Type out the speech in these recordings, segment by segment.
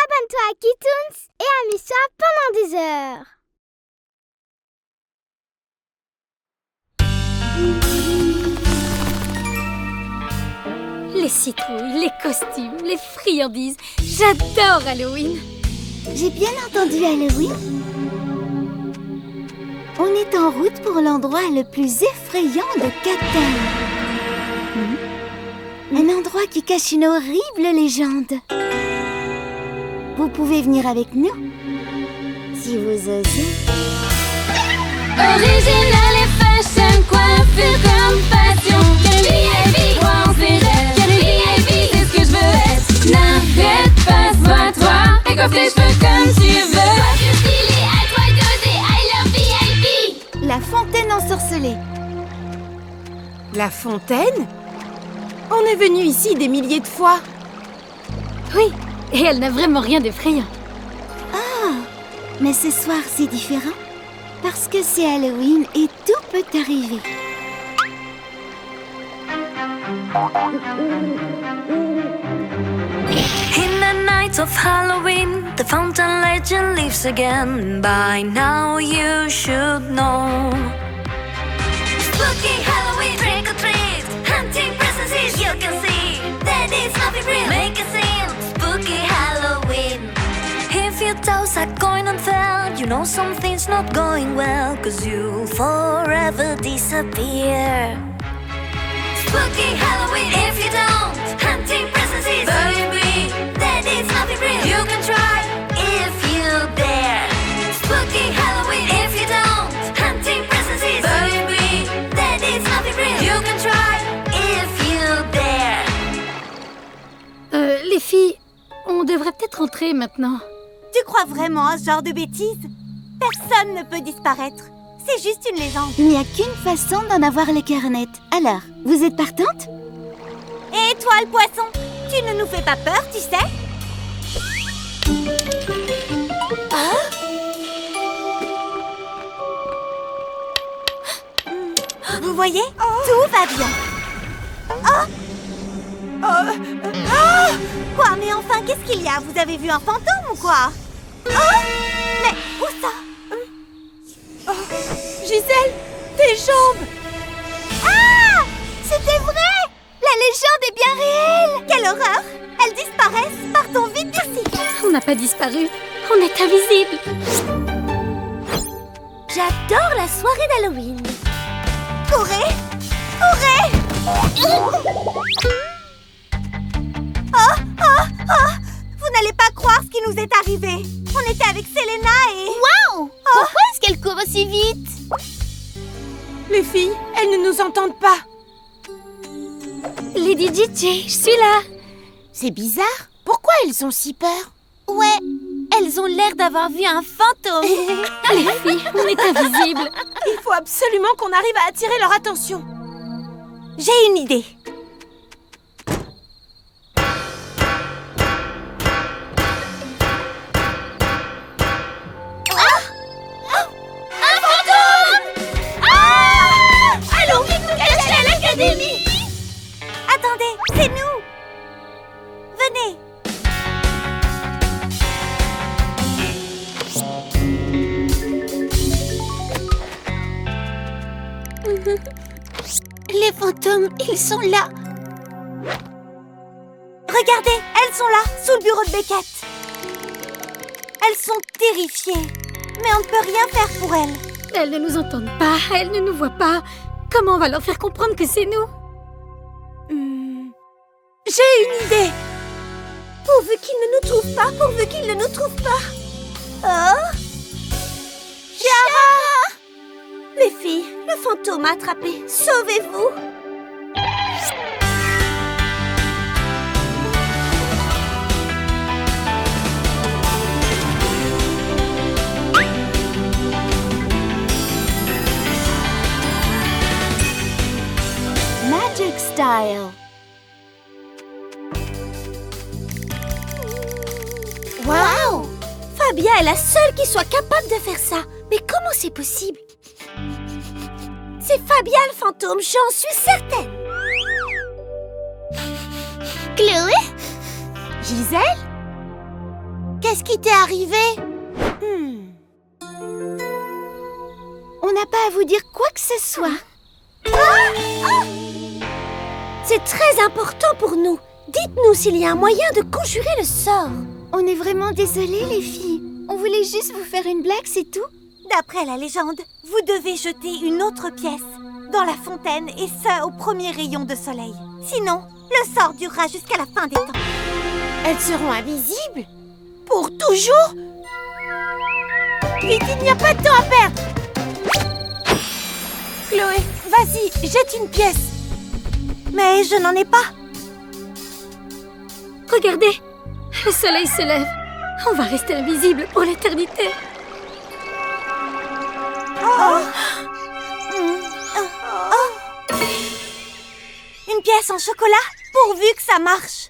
Abonne-toi à Kitoons et amuse-toi pendant des heures. Les citrouilles, les costumes, les friandises. J'adore Halloween. J'ai bien entendu Halloween. On est en route pour l'endroit le plus effrayant de Catin. Un endroit qui cache une horrible légende. Vous pouvez venir avec nous, si vous osez. Original et fashion, coiffure comme passion. Quel VIP, croire en ses rêves. Quel VIP, c'est ce que je veux être. N'arrête pas, sois toi. Et coiffe tes cheveux comme tu veux. Coiffure stylée, à toi d'oser. I love VIP. La fontaine ensorcelée. La fontaine? On est venu ici des milliers de fois. Oui, et elle n'a vraiment rien d'effrayant. Mais ce soir, c'est différent. Parce que c'est Halloween et tout peut arriver. In the night of Halloween, the fountain legend lives again. By now you should know. Spooky Halloween, trick or treat, hunting presences you can see. That is nothing real. Make a scene, spooky Halloween. If your toes are going unfurled, you know something's not going well, 'cause you'll forever disappear. Spooky Halloween, if you don't, hunting presences, baby, that is nothing real. You can try if you dare. Spooky Halloween, if you don't, hunting presences, baby, that is nothing real. You can try if you dare. Les filles, on devrait peut-être rentrer maintenant. Tu crois vraiment à ce genre de bêtises? Personne ne peut disparaître. C'est juste une légende. Il n'y a qu'une façon d'en avoir les cœurs nets. Alors, vous êtes partante? Et toi, le poisson, tu ne nous fais pas peur, tu sais? Vous voyez? Tout va bien. Quoi? Mais enfin, qu'est-ce qu'il y a? Vous avez vu un fantôme ou quoi? Mais où ça? Gisèle, tes jambes! Ah! C'était vrai! La légende est bien réelle! Quelle horreur! Elles disparaissent! Partons vite d'ici! On n'a pas disparu. On est invisible. J'adore la soirée d'Halloween! Courez! Courez! Oh! Vous n'allez pas croire ce qui nous est arrivé! On était avec Selena et... Waouh! Pourquoi est-ce qu'elle court aussi vite? Les filles, elles ne nous entendent pas. Lady Gigi, je suis là. C'est bizarre! Pourquoi elles ont si peur? Ouais, elles ont l'air d'avoir vu un fantôme! Les filles, on est invisible. Il faut absolument qu'on arrive à attirer leur attention. J'ai une idée! Attendez, c'est nous! Venez! Les fantômes, ils sont là! Regardez, elles sont là, sous le bureau de Beckett! Elles sont terrifiées, mais on ne peut rien faire pour elles. Elles ne nous entendent pas, elles ne nous voient pas. Comment on va leur faire comprendre que c'est nous? J'ai une idée. Pourvu qu'ils ne nous trouvent pas, pourvu qu'ils ne nous trouvent pas. Oh! Chiara! Les filles, le fantôme a attrapé. Sauvez-vous! Magic Style. Waouh! Fabia est la seule qui soit capable de faire ça. Mais comment c'est possible? C'est Fabia le fantôme, j'en suis certaine. Chloé? Gisèle? Qu'est-ce qui t'est arrivé? On n'a pas à vous dire quoi que ce soit. C'est très important pour nous. Dites-nous s'il y a un moyen de conjurer le sort. On est vraiment désolés, les filles. On voulait juste vous faire une blague, c'est tout. D'après la légende, vous devez jeter une autre pièce dans la fontaine et ça au premier rayon de soleil. Sinon, le sort durera jusqu'à la fin des temps. Elles seront invisibles? Pour toujours? Vite, il n'y a pas de temps à perdre! Chloé, vas-y, jette une pièce. Mais je n'en ai pas. Regardez, le soleil se lève. On va rester invisible pour l'éternité. Une pièce en chocolat, pourvu que ça marche.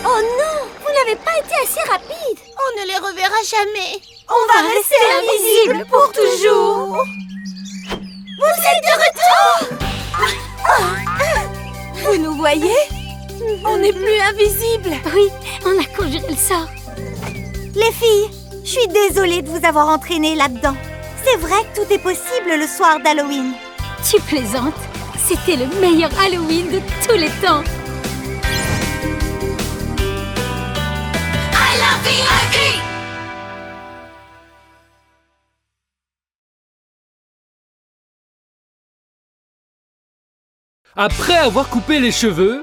Oh non, vous n'avez pas été assez rapide. On ne les reverra jamais. On va rester invisible pour toujours. Vous êtes de retour. Vous nous voyez? On n'est plus invisibles. Oui, on a conjuré le sort. Les filles, je suis désolée de vous avoir entraînées là-dedans. C'est vrai que tout est possible le soir d'Halloween. Tu plaisantes? C'était le meilleur Halloween de tous les temps. I love VIP! Après avoir coupé les cheveux,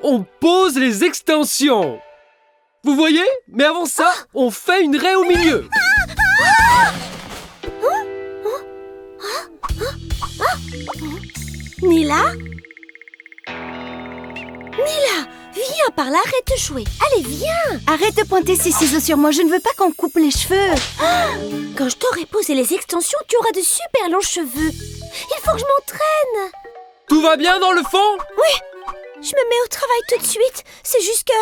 on pose les extensions. Vous voyez? Mais avant ça, on fait une raie au milieu. Nila? Nila, viens par là, arrête de jouer. Allez, viens. Arrête de pointer ces ciseaux sur moi, je ne veux pas qu'on coupe les cheveux. Quand je t'aurai posé les extensions, tu auras de super longs cheveux. Il faut que je m'entraîne. Tout va bien dans le fond? Je me mets au travail tout de suite. C'est juste que...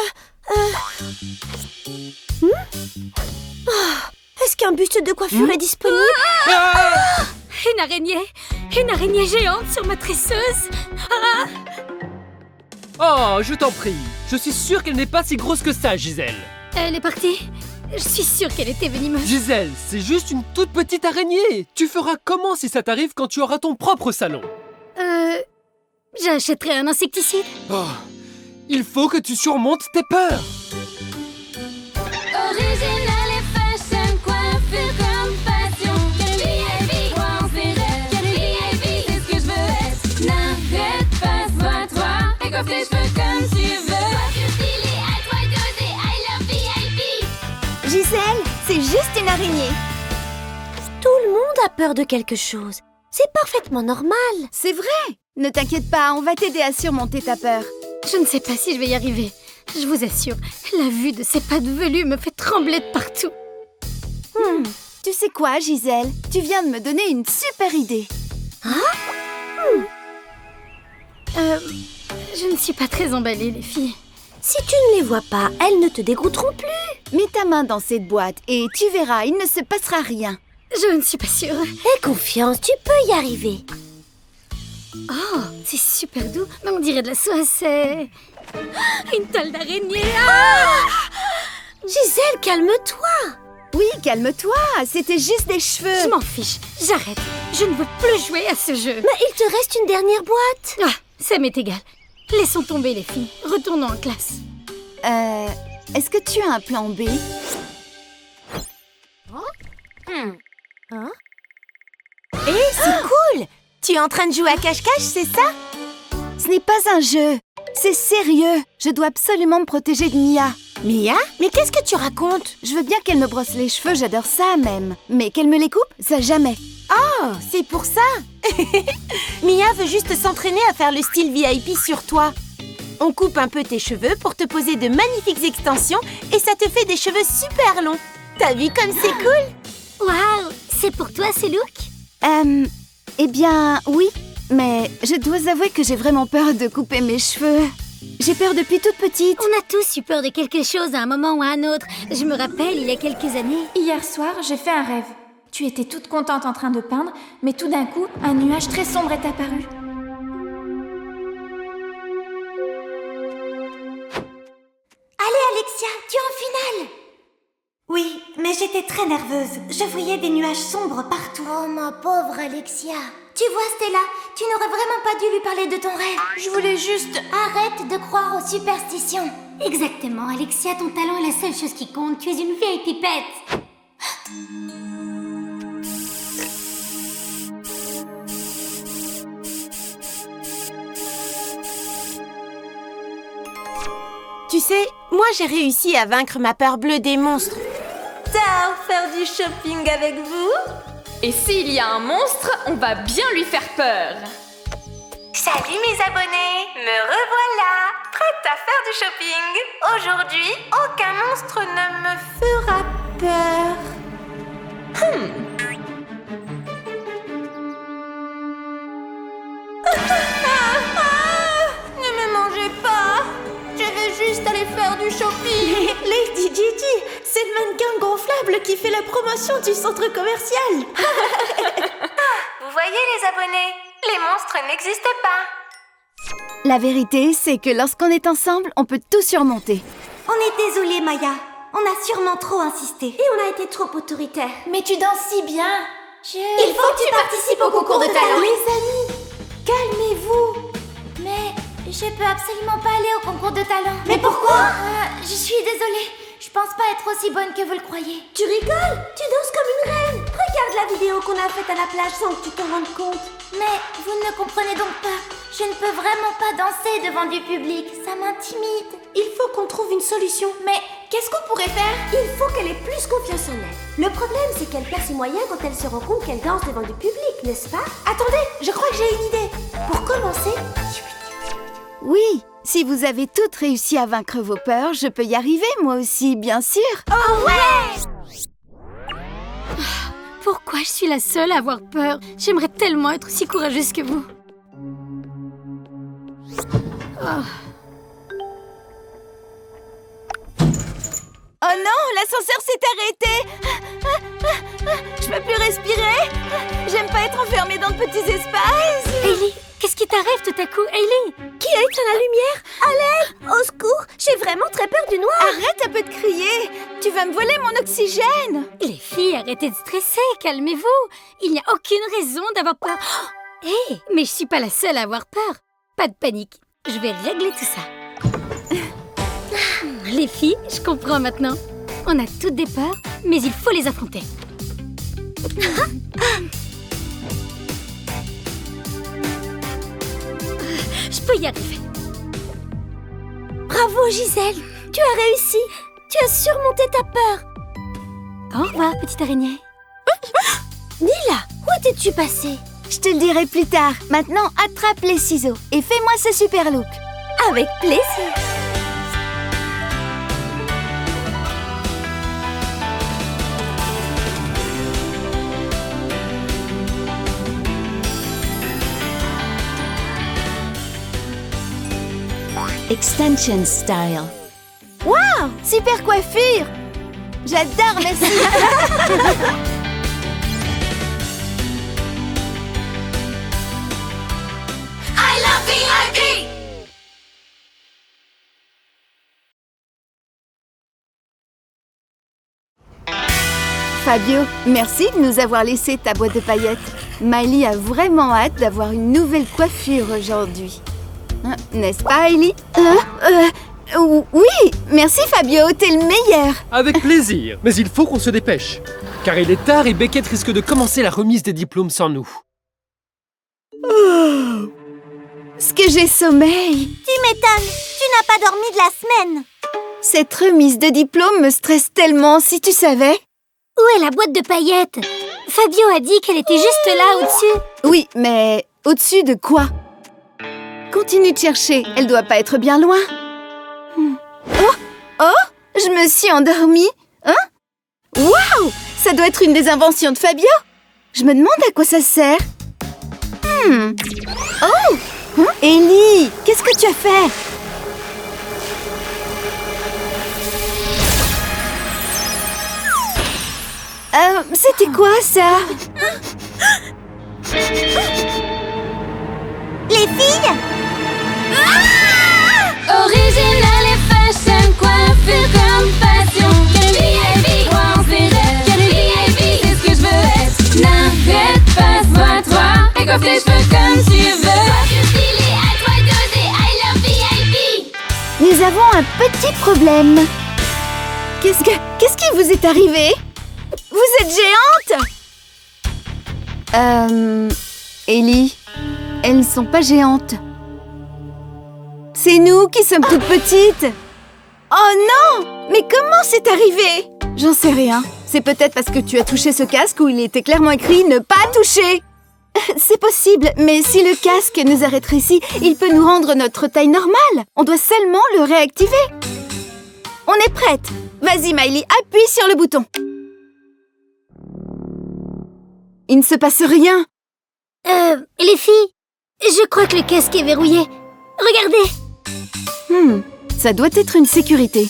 Est-ce qu'un buste de coiffure est disponible? Ah! Une araignée géante sur ma tresseuse. Oh, je t'en prie. Je suis sûre qu'elle n'est pas si grosse que ça, Gisèle. Elle est partie. Je suis sûre qu'elle était venimeuse. Gisèle, c'est juste une toute petite araignée. Tu feras comment si ça t'arrive quand tu auras ton propre salon? J'achèterai un insecticide. Oh, il faut que tu surmontes tes peurs. Original et fashion, coiffure comme passion. VIP, croire ses rêves. VIP, c'est ce que je veux être. N'arrête pas, sois toi. Et coiffe tes cheveux comme tu veux. Coiffure stylée, à toi d'oser. I love VIP. Gisèle, c'est juste une araignée. Tout le monde a peur de quelque chose. C'est parfaitement normal. C'est vrai. Ne t'inquiète pas, on va t'aider à surmonter ta peur. Je ne sais pas si je vais y arriver. Je vous assure, la vue de ces pattes velues me fait trembler de partout. Tu sais quoi, Gisèle? Tu viens de me donner une super idée. Je ne suis pas très emballée, les filles. Si tu ne les vois pas, elles ne te dégoûteront plus. Mets ta main dans cette boîte et tu verras, il ne se passera rien. Je ne suis pas sûre. Aie confiance, tu peux y arriver. Oh, c'est super doux. Mais on dirait de la soie, c'est... Une toile d'araignée. Gisèle, calme-toi. Oui, calme-toi, c'était juste des cheveux. Je m'en fiche. J'arrête. Je ne veux plus jouer à ce jeu. Mais il te reste une dernière boîte. Ah, ça m'est égal. Laissons tomber, les filles. Retournons en classe. Est-ce que tu as un plan B? C'est cool! Tu es en train de jouer à cache-cache, c'est ça? Ce n'est pas un jeu, c'est sérieux. Je dois absolument me protéger de Mia. Mia? Mais qu'est-ce que tu racontes? Je veux bien qu'elle me brosse les cheveux, j'adore ça même. Mais qu'elle me les coupe, ça jamais. Oh, c'est pour ça! Mia veut juste s'entraîner à faire le style VIP sur toi. On coupe un peu tes cheveux pour te poser de magnifiques extensions et ça te fait des cheveux super longs. T'as vu comme c'est cool? Waouh, c'est pour toi ce look? Eh bien, oui. Mais je dois avouer que j'ai vraiment peur de couper mes cheveux. J'ai peur depuis toute petite. On a tous eu peur de quelque chose à un moment ou à un autre. Je me rappelle, il y a quelques années. Hier soir, j'ai fait un rêve. Tu étais toute contente en train de peindre, mais tout d'un coup, un nuage très sombre est apparu. Allez, Alexia, tu es en finale. Oui, mais j'étais très nerveuse. Je voyais des nuages sombres partout. Oh, ma pauvre Alexia. Tu vois, Stella, tu n'aurais vraiment pas dû lui parler de ton rêve. Je voulais juste... Arrête de croire aux superstitions. Exactement, Alexia, ton talent est la seule chose qui compte. Tu es une vieille pipette. Tu sais, moi j'ai réussi à vaincre ma peur bleue des monstres. Ciao, faire du shopping avec vous? Et s'il y a un monstre, on va bien lui faire peur. Salut mes abonnés, me revoilà, prête à faire du shopping. Aujourd'hui, aucun monstre ne me fera peur. Ne me mangez pas. Je veux juste aller faire du shopping. Lady Gigi, c'est le mannequin gonflable qui fait la promotion du centre commercial. Vous voyez les abonnés, les monstres n'existent pas. La vérité, c'est que lorsqu'on est ensemble, on peut tout surmonter. On est désolé, Maya. On a sûrement trop insisté. Et on a été trop autoritaire. Mais tu danses si bien. Il faut que tu participes au concours de talent. Les amis, calmez-vous. Mais je peux absolument pas aller au concours de talent. Mais pourquoi? Je suis désolée. Je pense pas être aussi bonne que vous le croyez. Tu rigoles? Tu danses comme une reine. Regarde la vidéo qu'on a faite à la plage sans que tu t'en rendes compte. Mais vous ne comprenez donc pas. Je ne peux vraiment pas danser devant du public. Ça m'intimide. Il faut qu'on trouve une solution. Mais qu'est-ce qu'on pourrait faire? Il faut qu'elle ait plus confiance en elle. Le problème, c'est qu'elle perd ses moyens quand elle se rend compte qu'elle danse devant du public, n'est-ce pas? Attendez, je crois que j'ai une idée. Pour commencer... Oui, si vous avez toutes réussi à vaincre vos peurs, je peux y arriver moi aussi, bien sûr. Oh ouais! Pourquoi je suis la seule à avoir peur? J'aimerais tellement être aussi courageuse que vous. Oh non, l'ascenseur s'est arrêté. Je peux plus respirer. J'aime pas être enfermée dans de petits espaces. Hailey, qu'est-ce qui t'arrive tout à coup? Hailey! Qui a éteint la lumière? À l'aide! Au secours! J'ai vraiment très peur du noir! Arrête un peu de crier. Tu vas me voler mon oxygène. Les filles, arrêtez de stresser, calmez-vous. Il n'y a aucune raison d'avoir peur. Hé, mais je suis pas la seule à avoir peur. Pas de panique, je vais régler tout ça. Les filles, je comprends maintenant. On a toutes des peurs, mais il faut les affronter. Je peux y arriver. Bravo Gisèle! Tu as réussi! Tu as surmonté ta peur! Au revoir, petite araignée. Nila, où étais-tu passée? Je te le dirai plus tard. Maintenant, attrape les ciseaux et fais-moi ce super look. Avec plaisir! Extension style. Waouh, super coiffure. J'adore, merci. I love VIP! Fabio, merci de nous avoir laissé ta boîte de paillettes. Miley a vraiment hâte d'avoir une nouvelle coiffure aujourd'hui. Hein, n'est-ce pas, Ellie? Oui, merci Fabio, t'es le meilleur. Avec plaisir, mais il faut qu'on se dépêche. Car il est tard et Beckett risque de commencer la remise des diplômes sans nous. Ce que j'ai sommeil. Tu m'étonnes! Tu n'as pas dormi de la semaine! Cette remise de diplôme me stresse tellement, si tu savais. Où est la boîte de paillettes? Fabio a dit qu'elle était juste là, au-dessus. Oui, mais au-dessus de quoi? Continue de chercher, elle doit pas être bien loin. Oh, je me suis endormie. Hein? Waouh! Ça doit être une des inventions de Fabio. Je me demande à quoi ça sert. Oh! Ellie, qu'est-ce que tu as fait? C'était quoi ça? Les filles! Original et fashion, coiffure comme passion. VIP, crois en ses rêves. VIP, c'est ce que je veux être. N'arrête pas, sois toi. Et coiffe tes cheveux comme tu veux. Sois stylé, à toi d'oser. I love VIP. Nous avons un petit problème. Qu'est-ce qui vous est arrivé? Vous êtes géante? Ellie, elles ne sont pas géantes. C'est nous qui sommes toutes petites. Oh non! Mais comment c'est arrivé? J'en sais rien. C'est peut-être parce que tu as touché ce casque où il était clairement écrit « Ne pas toucher ». C'est possible, mais si le casque nous a rétrécis, il peut nous rendre notre taille normale. On doit seulement le réactiver. On est prête. Vas-y, Miley, appuie sur le bouton. Il ne se passe rien. Les filles, je crois que le casque est verrouillé. Regardez. Ça doit être une sécurité.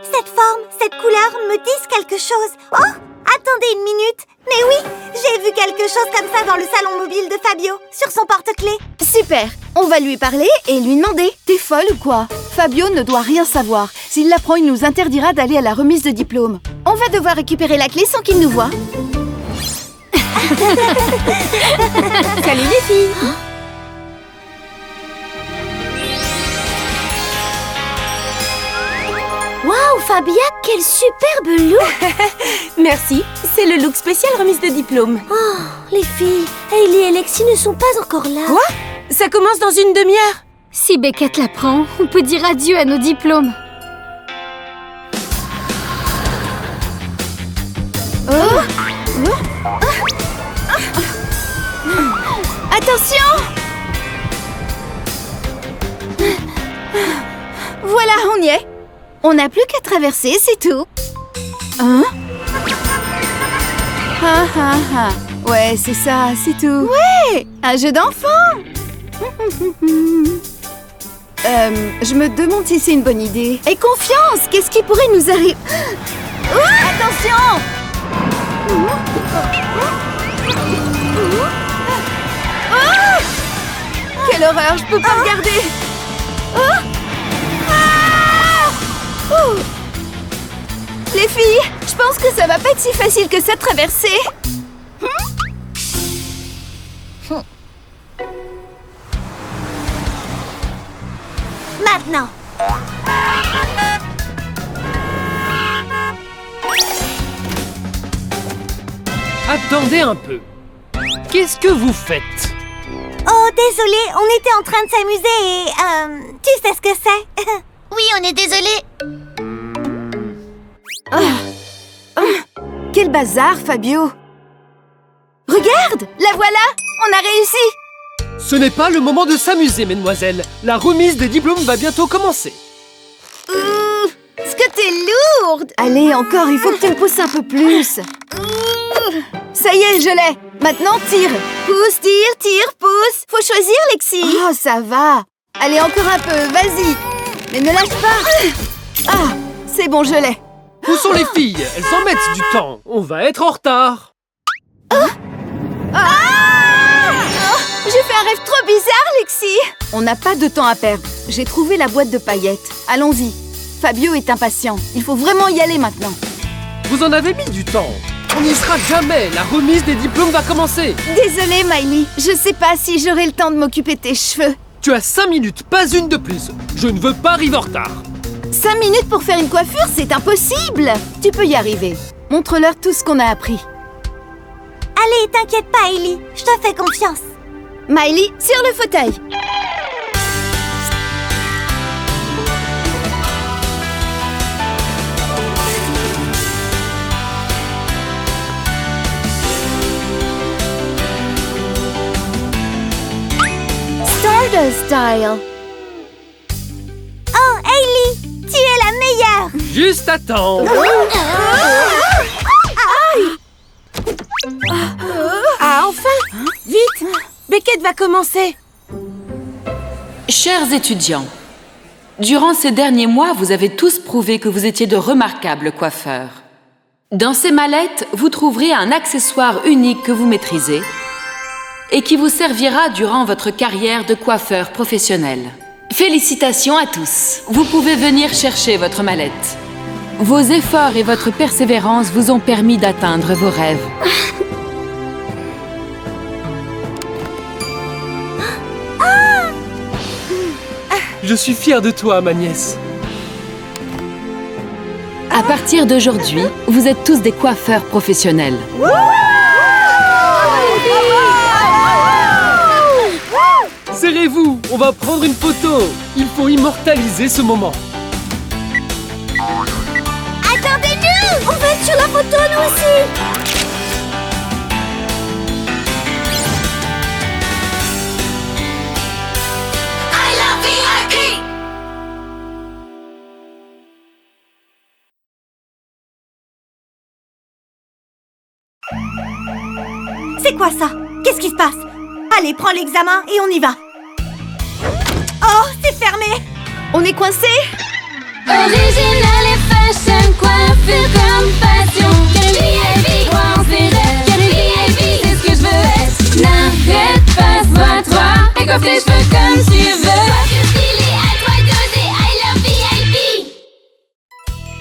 Cette forme, cette couleur me disent quelque chose. Oh! Attendez une minute. Mais oui, j'ai vu quelque chose comme ça dans le salon mobile de Fabio, sur son porte-clés. Super. On va lui parler et lui demander. T'es folle ou quoi? Fabio ne doit rien savoir. S'il l'apprend, il nous interdira d'aller à la remise de diplôme. On va devoir récupérer la clé sans qu'il nous voie. Salut les filles. Waouh, Fabia, quel superbe look! Merci, c'est le look spécial remise de diplôme. Oh, les filles, Hailey et Lexi ne sont pas encore là. Quoi? Ça commence dans une demi-heure. Si Beckett l'apprend, on peut dire adieu à nos diplômes. Attention! Voilà, on y est. On n'a plus qu'à traverser, c'est tout. Hein? Ouais, c'est ça, c'est tout. Ouais, un jeu d'enfant. Je me demande si c'est une bonne idée. Aie confiance, qu'est-ce qui pourrait nous arriver? Attention! Quelle horreur, je peux pas regarder. Les filles, je pense que ça va pas être si facile que ça de traverser. Maintenant. Attendez un peu. Qu'est-ce que vous faites? Oh, désolé, on était en train de s'amuser et... tu sais ce que c'est? Oui, on est désolé. Quel bazar, Fabio. Regarde, la voilà. On a réussi. Ce n'est pas le moment de s'amuser, mesdemoiselles. La remise des diplômes va bientôt commencer. Est-ce que t'es lourde? Allez, encore, il faut que tu me pousses un peu plus. Ça y est, je l'ai. Maintenant, tire. Pousse, tire, pousse. Faut choisir, Lexi. Oh, ça va. Allez, encore un peu, vas-y. Mais ne lâche pas. Ah, c'est bon, je l'ai. Où sont les filles? Elles en mettent du temps. On va être en retard. J'ai fait un rêve trop bizarre, Lexi. On n'a pas de temps à perdre. J'ai trouvé la boîte de paillettes. Allons-y. Fabio est impatient. Il faut vraiment y aller maintenant. Vous en avez mis du temps. On n'y sera jamais. La remise des diplômes va commencer. Désolée, Miley. Je sais pas si j'aurai le temps de m'occuper de tes cheveux. Tu as 5 minutes, pas une de plus. Je ne veux pas arriver en retard. 5 minutes pour faire une coiffure, c'est impossible. Tu peux y arriver. Montre-leur tout ce qu'on a appris. Allez, t'inquiète pas, Hailey. Je te fais confiance. Miley, sur le fauteuil. Stardust Style. Oh, Hailey, tu es la meilleure. Juste à temps. Ah, enfin! Vite! Beckett va commencer. Chers étudiants, durant ces derniers mois, vous avez tous prouvé que vous étiez de remarquables coiffeurs. Dans ces mallettes, vous trouverez un accessoire unique que vous maîtrisez et qui vous servira durant votre carrière de coiffeur professionnel. Félicitations à tous! Vous pouvez venir chercher votre mallette. Vos efforts et votre persévérance vous ont permis d'atteindre vos rêves. Je suis fière de toi, ma nièce. À partir d'aujourd'hui, vous êtes tous des coiffeurs professionnels. Serrez-vous, on va prendre une photo. Il faut immortaliser ce moment. Attendez-nous! On va être sur la photo, nous aussi! C'est quoi ça? Qu'est-ce qui se passe? Allez, prends l'examen et on y va. Oh, c'est fermé. On est coincés? Original et fashion, coiffure comme passion. VIP, croire ses rêves. VIP, c'est ce que je veux être. N'arrête pas, sois-toi. Et coiffe tes cheveux comme tu veux. Coiffure stylée, à toi d'oser. I love VIP.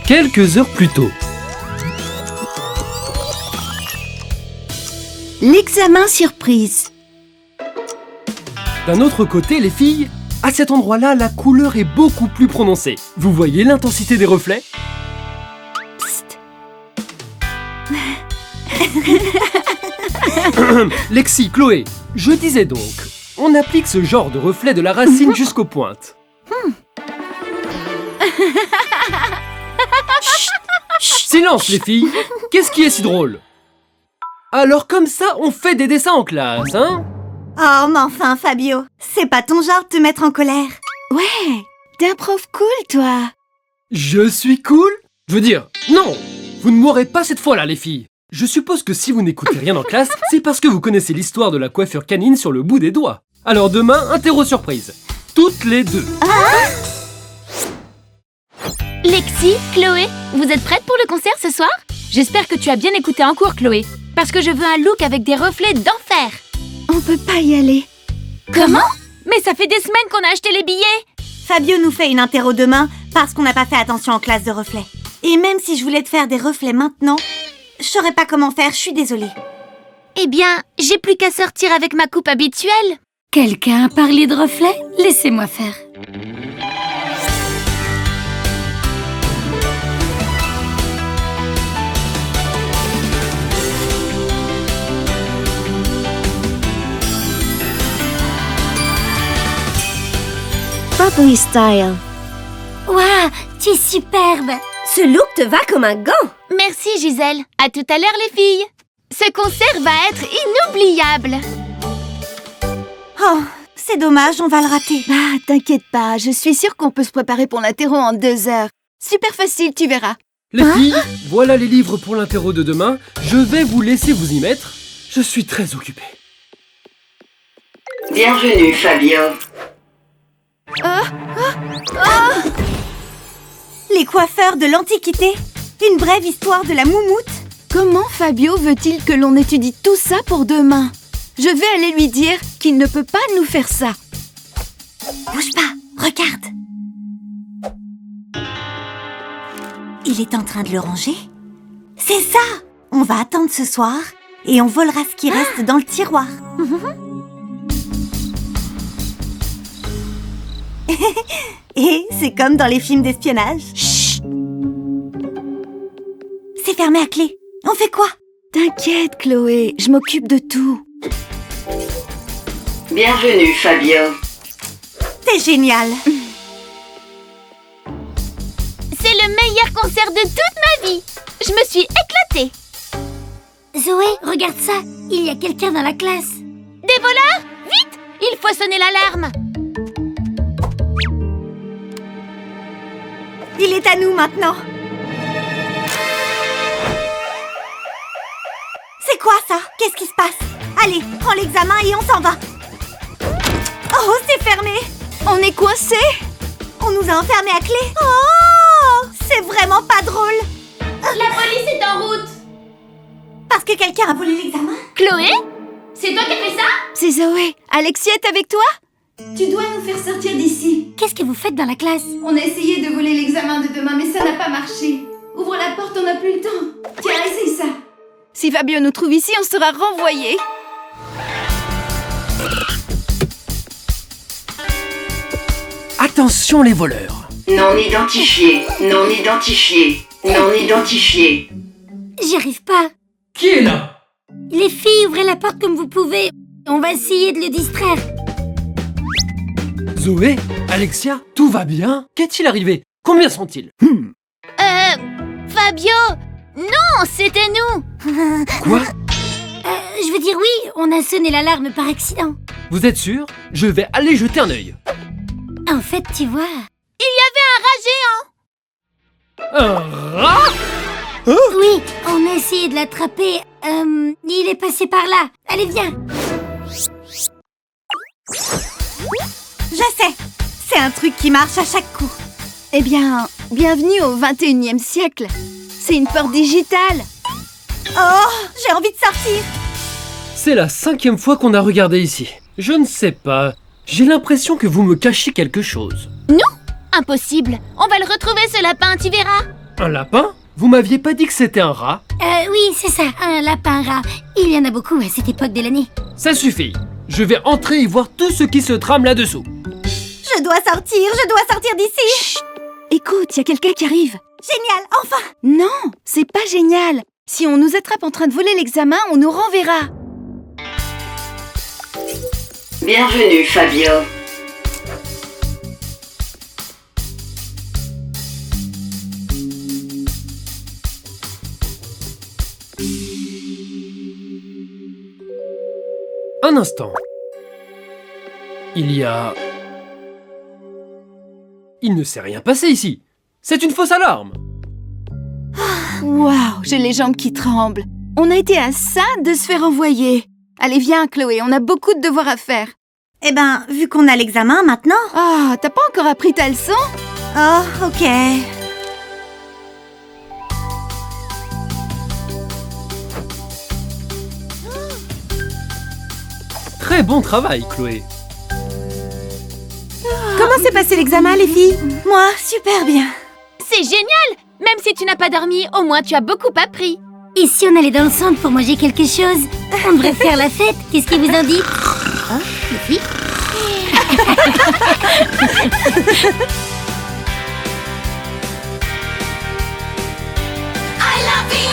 Quelques heures plus tôt. L'examen surprise. D'un autre côté, les filles, à cet endroit-là, la couleur est beaucoup plus prononcée. Vous voyez l'intensité des reflets? Psst. Lexi, Chloé, je disais donc, on applique ce genre de reflet de la racine jusqu'aux pointes. Chut, silence, les filles. Qu'est-ce qui est si drôle? Alors comme ça, on fait des dessins en classe, hein? Oh, mais enfin, Fabio, c'est pas ton genre de te mettre en colère. Ouais, t'es un prof cool, toi. Je suis cool? Je veux dire, non, vous ne m'aurez pas cette fois-là, les filles. Je suppose que si vous n'écoutez rien en classe, c'est parce que vous connaissez l'histoire de la coiffure canine sur le bout des doigts. Alors demain, interro surprise. Toutes les deux. Lexi, Chloé, vous êtes prêtes pour le concert ce soir? J'espère que tu as bien écouté en cours, Chloé. Parce que je veux un look avec des reflets d'enfer. On peut pas y aller. Comment? Mais ça fait des semaines qu'on a acheté les billets. Fabio nous fait une interro demain parce qu'on n'a pas fait attention en classe de reflets. Et même si je voulais te faire des reflets maintenant, je saurais pas comment faire, je suis désolée. Eh bien, j'ai plus qu'à sortir avec ma coupe habituelle. Quelqu'un a parlé de reflets? Laissez-moi faire. Bubbly style. Waouh, tu es superbe. Ce look te va comme un gant. Merci Gisèle. À tout à l'heure les filles. Ce concert va être inoubliable. Oh, c'est dommage, on va le rater. Ah, t'inquiète pas, je suis sûre qu'on peut se préparer pour l'interro en 2 heures. Super facile, tu verras. Les filles, voilà les livres pour l'interro de demain. Je vais vous laisser vous y mettre. Je suis très occupée. Bienvenue, Fabio. Les coiffeurs de l'Antiquité. Une brève histoire de la moumoute. Comment Fabio veut-il que l'on étudie tout ça pour demain? Je vais aller lui dire qu'il ne peut pas nous faire ça. Bouge pas, regarde. Il est en train de le ranger. C'est ça. On va attendre ce soir et on volera ce qui reste dans le tiroir. Et c'est comme dans les films d'espionnage. Chut. C'est fermé à clé. On fait quoi? T'inquiète, Chloé, je m'occupe de tout. Bienvenue, Fabio. T'es génial. C'est le meilleur concert de toute ma vie. Je me suis éclatée. Zoé, regarde ça. Il y a quelqu'un dans la classe. Des voleurs? Vite! Il faut sonner l'alarme. Il est à nous maintenant. quoi ça? Qu'est-ce qui se passe? Allez, prends l'examen et on s'en va. Oh, c'est fermé. On est coincés. On nous a enfermés à clé. Oh, c'est vraiment pas drôle. La police est en route. Parce que quelqu'un a volé l'examen? Chloé? C'est toi qui as fait ça? C'est Zoé. Alexia est avec toi? Tu dois nous faire sortir d'ici. Qu'est-ce que vous faites dans la classe? On a essayé de voler l'examen de demain, mais ça n'a pas marché. Ouvre la porte, on n'a plus le temps. Tiens, essaye ça. Si Fabio nous trouve ici, on sera renvoyés. Attention les voleurs. Non identifié, non identifié, non identifié. J'y arrive pas. Qui est là? Les filles, ouvrez la porte comme vous pouvez. On va essayer de le distraire. Zoé? Alexia? Tout va bien? Qu'est-il arrivé? Combien sont-ils? Fabio! Non, c'était nous! Quoi? Je veux dire oui, on a sonné l'alarme par accident. Vous êtes sûr? Je vais aller jeter un œil. En fait, tu vois... Il y avait un rat géant! Un rat? Oui, on a essayé de l'attraper. Il est passé par là. Allez, viens. Je sais. C'est un truc qui marche à chaque coup. Eh bien, bienvenue au 21e siècle. C'est une porte digitale. Oh, j'ai envie de sortir. C'est la 5e fois qu'on a regardé ici. Je ne sais pas. J'ai l'impression que vous me cachez quelque chose. Nous? Impossible. On va le retrouver, ce lapin, tu verras. Un lapin? Vous m'aviez pas dit que c'était un rat? Oui, c'est ça, un lapin-rat. Il y en a beaucoup à cette époque de l'année. Ça suffit. Je vais entrer et voir tout ce qui se trame là-dessous. Je dois sortir d'ici. Chut. Écoute, il y a quelqu'un qui arrive. Génial, enfin. Non, c'est pas génial. Si on nous attrape en train de voler l'examen, on nous renverra. Bienvenue, Fabio. Un instant. Il ne s'est rien passé ici. C'est une fausse alarme. Waouh, j'ai les jambes qui tremblent. On a été à ça de se faire envoyer. Allez, viens, Chloé, on a beaucoup de devoirs à faire. Eh ben, vu qu'on a l'examen maintenant... Ah, t'as pas encore appris ta leçon? Oh, ok. Très bon travail, Chloé. Comment s'est passé l'examen, les filles? Moi, super bien. C'est génial! Même si tu n'as pas dormi, au moins tu as beaucoup appris. Et si on allait dans le centre pour manger quelque chose? On devrait faire la fête. Qu'est-ce qui vous en dit? Hein, les filles? I love VIP!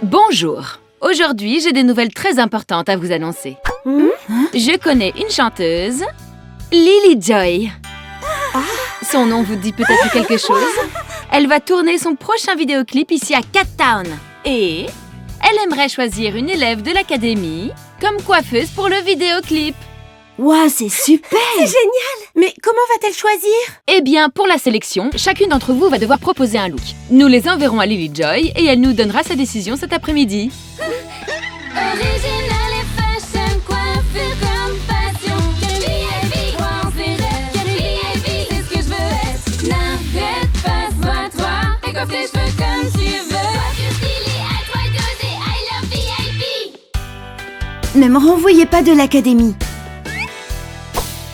Bonjour. Aujourd'hui, j'ai des nouvelles très importantes à vous annoncer. Je connais une chanteuse, Lily Joy. Son nom vous dit peut-être quelque chose? Elle va tourner son prochain vidéoclip ici à Cat Town. Et elle aimerait choisir une élève de l'académie comme coiffeuse pour le vidéoclip. Waouh, c'est super! C'est génial! Mais comment va-t-elle choisir? Eh bien, pour la sélection, chacune d'entre vous va devoir proposer un look. Nous les enverrons à Lily Joy et elle nous donnera sa décision cet après-midi. Original et fashion, coiffure comme passion. VIP, croire en ses rêves. VIP, c'est ce que je veux être. N'arrête pas, sois-toi. Et coiffe tes cheveux comme tu veux. Coiffure stylée, à toi d'oser. I love VIP. Ne me renvoyez pas de l'académie.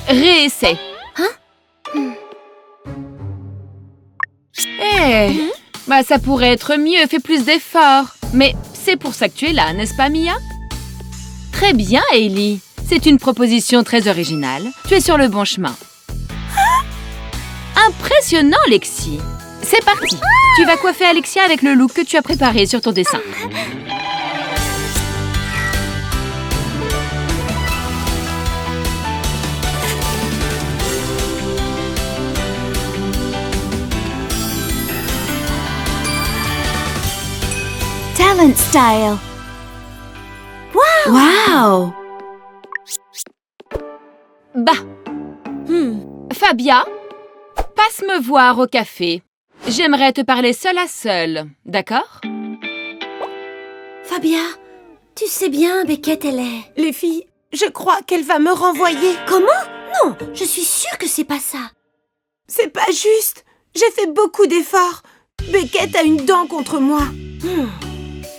Réessai. Bah ça pourrait être mieux, fais plus d'efforts. Mais c'est pour ça que tu es là, n'est-ce pas, Mia? Très bien, Hailey. C'est une proposition très originale. Tu es sur le bon chemin. Impressionnant, Lexi. C'est parti. Tu vas coiffer Alexia avec le look que tu as préparé sur ton dessin. Talent style. Wow! Fabia, passe me voir au café. J'aimerais te parler seule à seule, d'accord? Fabia, tu sais bien, Beckett, elle est... Les filles, je crois qu'elle va me renvoyer. Comment? Non, je suis sûre que c'est pas ça. C'est pas juste. J'ai fait beaucoup d'efforts. Beckett a une dent contre moi.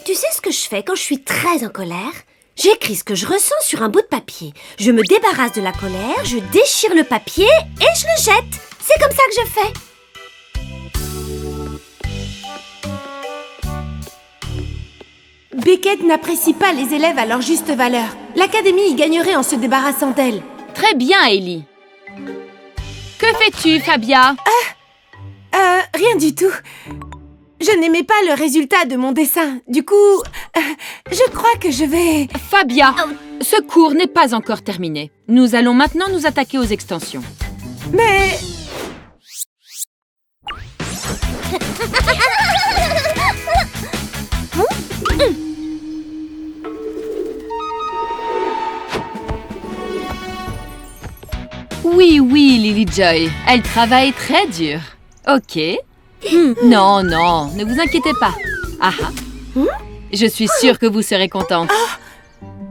Tu sais ce que je fais quand je suis très en colère? J'écris ce que je ressens sur un bout de papier. Je me débarrasse de la colère, je déchire le papier et je le jette. C'est comme ça que je fais. Beckett n'apprécie pas les élèves à leur juste valeur. L'académie y gagnerait en se débarrassant d'elle. Très bien, Ellie. Que fais-tu, Fabia? Rien du tout. Je n'aimais pas le résultat de mon dessin. Du coup, je crois que je vais... Fabia, ce cours n'est pas encore terminé. Nous allons maintenant nous attaquer aux extensions. Mais... Oui, Lily Joy. Elle travaille très dur. Ok. Non, ne vous inquiétez pas. Je suis sûre que vous serez contente.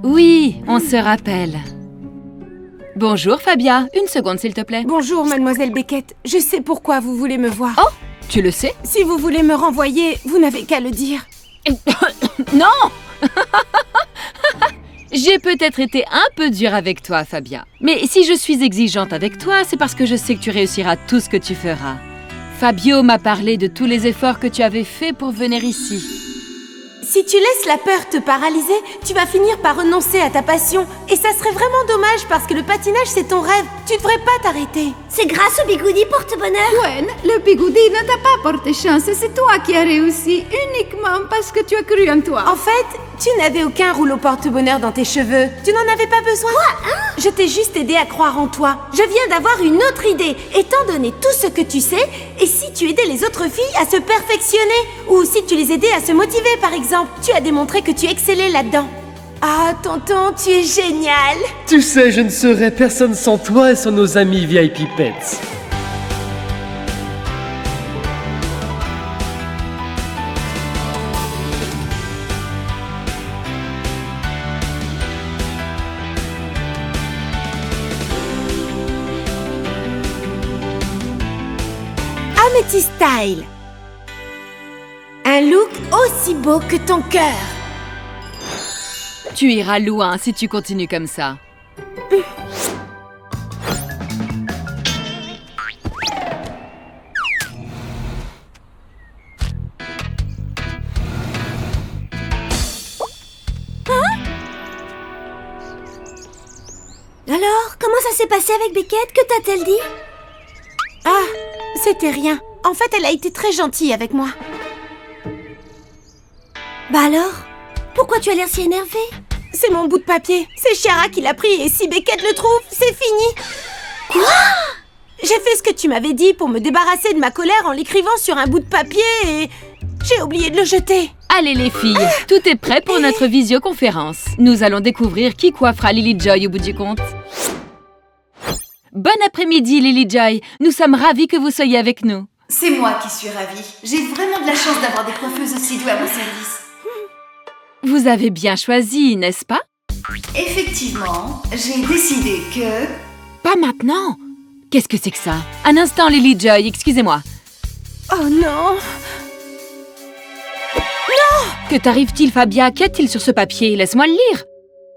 Oui, on se rappelle. Bonjour, Fabia. Une seconde, s'il te plaît. Bonjour, mademoiselle Beckett. Je sais pourquoi vous voulez me voir. Oh, tu le sais? Si vous voulez me renvoyer, vous n'avez qu'à le dire. Non. J'ai peut-être été un peu dure avec toi, Fabia. Mais si je suis exigeante avec toi, c'est parce que je sais que tu réussiras tout ce que tu feras. Fabio m'a parlé de tous les efforts que tu avais faits pour venir ici. Si tu laisses la peur te paralyser, tu vas finir par renoncer à ta passion. Et ça serait vraiment dommage parce que le patinage, c'est ton rêve. Tu devrais pas t'arrêter. C'est grâce au bigoudi porte-bonheur. Gwen, le bigoudi ne t'a pas porté chance. C'est toi qui as réussi uniquement parce que tu as cru en toi. En fait, tu n'avais aucun rouleau porte-bonheur dans tes cheveux. Tu n'en avais pas besoin. Quoi? Je t'ai juste aidé à croire en toi. Je viens d'avoir une autre idée. Étant donné tout ce que tu sais, et si tu aidais les autres filles à se perfectionner, ou si tu les aidais à se motiver, par exemple, tu as démontré que tu excellais là-dedans. Ah, tonton, tu es génial. Tu sais, je ne serais personne sans toi et sans nos amis VIP Pets. Amethyst Style. Un look aussi beau que ton cœur. Tu iras loin si tu continues comme ça. Alors, comment ça s'est passé avec Beckett? Que t'a-t-elle dit? Ah, c'était rien. En fait, elle a été très gentille avec moi. Bah alors? Pourquoi tu as l'air si énervée? C'est mon bout de papier. C'est Chiara qui l'a pris et si Beckett le trouve, c'est fini. Quoi? J'ai fait ce que tu m'avais dit pour me débarrasser de ma colère en l'écrivant sur un bout de papier et... j'ai oublié de le jeter. Allez les filles, tout est prêt pour notre visioconférence. Nous allons découvrir qui coiffera Lily Joy au bout du compte. Bon après-midi Lily Joy, nous sommes ravis que vous soyez avec nous. C'est moi qui suis ravie. J'ai vraiment de la chance d'avoir des coiffeuses aussi douées à mon service. Vous avez bien choisi, n'est-ce pas? Effectivement, j'ai décidé que... Pas maintenant. Qu'est-ce que c'est que ça? Un instant Lily Joy, excusez-moi. Oh non! Que t'arrive-t-il, Fabia? Qu'y a-t-il sur ce papier? Laisse-moi le lire.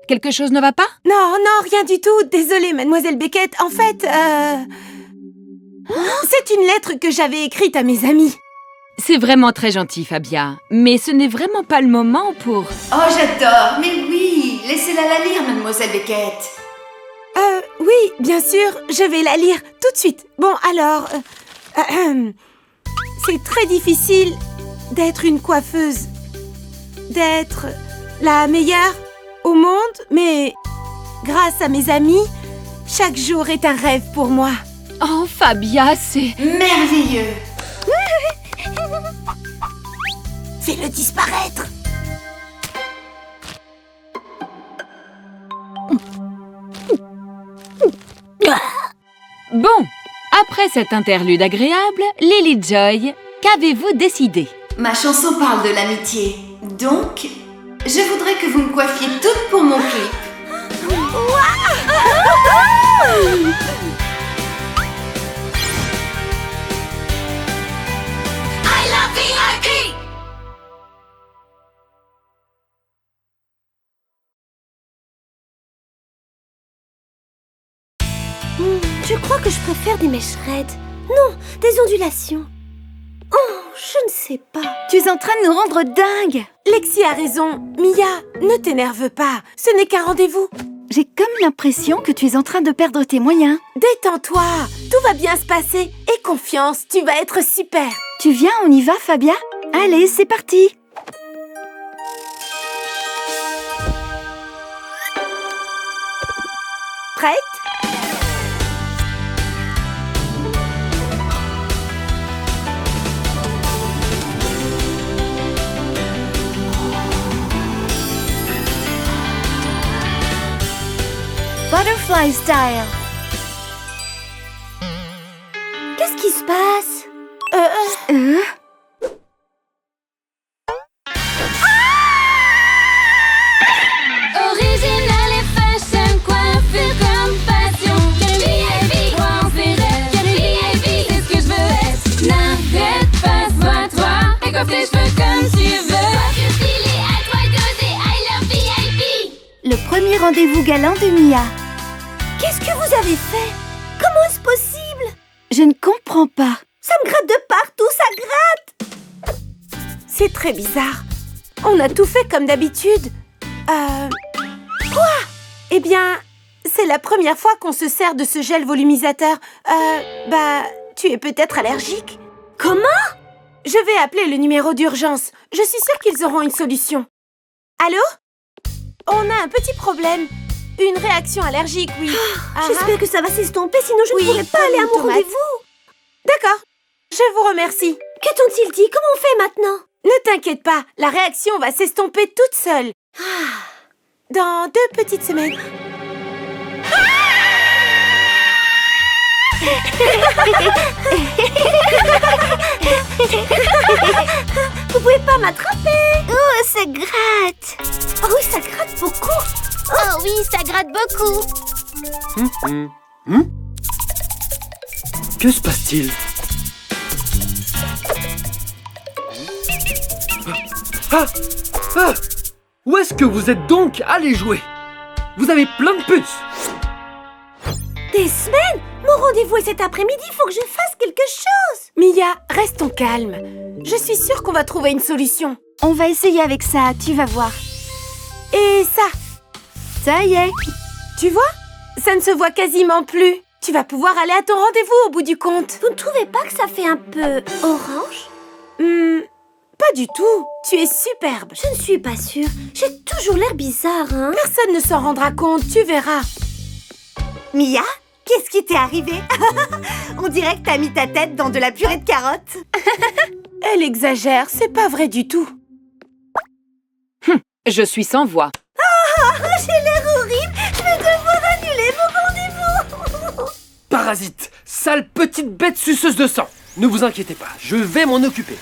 Quelque chose ne va pas? Non, rien du tout. Désolée, mademoiselle Beckett. En fait, c'est une lettre que j'avais écrite à mes amis. C'est vraiment très gentil, Fabia. Mais ce n'est vraiment pas le moment pour... Oh, j'adore. Mais oui, laissez-la la lire, mademoiselle Beckett. Oui, bien sûr. Je vais la lire tout de suite. Bon, alors... c'est très difficile d'être une coiffeuse. D'être la meilleure au monde, mais grâce à mes amis, chaque jour est un rêve pour moi. Oh, Fabia, c'est... merveilleux. Fais-le disparaître. Bon, après cette interlude agréable, Lily Joy, qu'avez-vous décidé? Ma chanson parle de l'amitié. Donc, je voudrais que vous me coiffiez toutes pour mon clip. I love VIP! Je crois que je préfère des mèches raides. Non, des ondulations. Oh, je ne sais pas. Tu es en train de nous rendre dingues. Lexi a raison. Mia, ne t'énerve pas. Ce n'est qu'un rendez-vous. J'ai comme l'impression que tu es en train de perdre tes moyens. Détends-toi. Tout va bien se passer. Aie confiance, tu vas être super. Tu viens, on y va, Fabia? Allez, c'est parti. Prête? Butterfly style. Qu'est-ce qui se passe? Original et fashion, coiffure comme passion. VIP, croire ses rêves. VIP, c'est ce que je veux être. N'arrête pas, sois-toi. Et coiffe tes cheveux comme tu veux. Coiffure stylée, à toi d'oser. I love VIP. Le premier rendez-vous galant de Mia. Qu'est-ce que vous avez fait? Comment est-ce possible? Je ne comprends pas. Ça me gratte de partout, ça gratte! C'est très bizarre. On a tout fait comme d'habitude. Quoi? Eh bien, c'est la première fois qu'on se sert de ce gel volumisateur. Tu es peut-être allergique? Comment? Je vais appeler le numéro d'urgence. Je suis sûre qu'ils auront une solution. Allô? On a un petit problème. Une réaction allergique, oui. J'espère que ça va s'estomper, sinon je ne pourrai pas aller à mon rendez-vous. D'accord, je vous remercie. Que t'ont-ils dit? Comment on fait maintenant? Ne t'inquiète pas, la réaction va s'estomper toute seule. Dans 2 petites semaines. Vous pouvez pas m'attraper? Oh, ça gratte. Oh oui, ça gratte beaucoup. Oh oui, ça gratte beaucoup. Que se passe-t-il? Où est-ce que vous êtes donc allés jouer? Vous avez plein de puces. Des semaines? Mon rendez-vous est cet après-midi, il faut que je fasse quelque chose. Mia, restons calmes. Je suis sûre qu'on va trouver une solution. On va essayer avec ça, tu vas voir. Et ça? Ça y est. Tu vois? Ça ne se voit quasiment plus. Tu vas pouvoir aller à ton rendez-vous au bout du compte. Vous ne trouvez pas que ça fait un peu orange? Pas du tout. Tu es superbe. Je ne suis pas sûre. J'ai toujours l'air bizarre, hein? Personne ne s'en rendra compte, tu verras. Mia, qu'est-ce qui t'est arrivé? On dirait que t'as mis ta tête dans de la purée de carottes. Elle exagère, c'est pas vrai du tout. Je suis sans voix. J'ai l'air horrible. Je vais devoir annuler mon rendez-vous. Parasite, sale petite bête suceuse de sang. Ne vous inquiétez pas, je vais m'en occuper.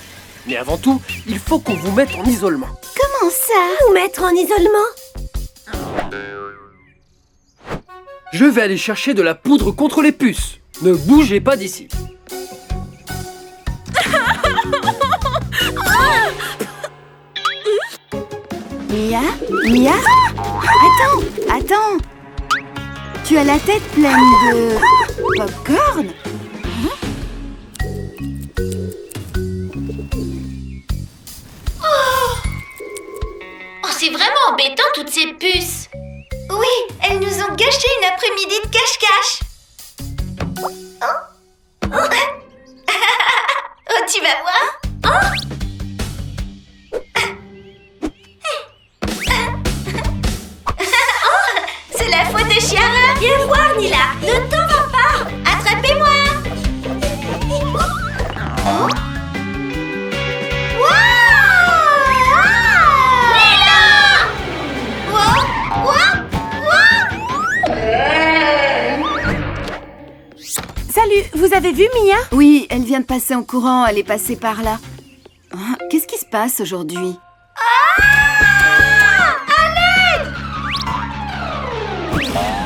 Mais avant tout, il faut qu'on vous mette en isolement. Comment ça? Nous mettre en isolement? Je vais aller chercher de la poudre contre les puces. Ne bougez pas d'ici. Mia? Attends. Tu as la tête pleine de popcorn? Oh, c'est vraiment embêtant toutes ces puces. Oui, elles nous ont gâché une après-midi de cache-cache. Oh, tu vas voir. C'est la faute de Chiara. Viens voir, Nila. Ne t'en va pas. Attrapez-moi. Vous avez vu Mia? Oui, elle vient de passer en courant, elle est passée par là. Ah, qu'est-ce qui se passe aujourd'hui?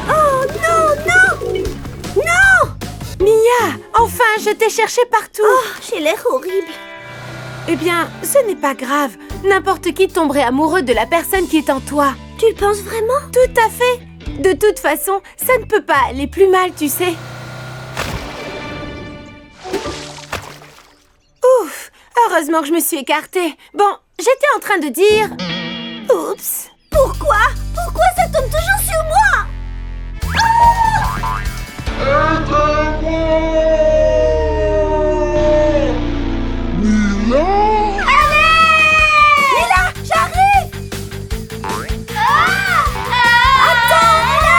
Oh non, non! Non! Mia, enfin, je t'ai cherché partout. Oh, j'ai l'air horrible. Eh bien, ce n'est pas grave. N'importe qui tomberait amoureux de la personne qui est en toi. Tu le penses vraiment? Tout à fait. De toute façon, ça ne peut pas aller plus mal, tu sais. Ouf! Heureusement que je me suis écartée. Bon, j'étais en train de dire... Oups! Pourquoi? Pourquoi ça tombe toujours sur moi? Mila, j'arrive! Attends, Mila!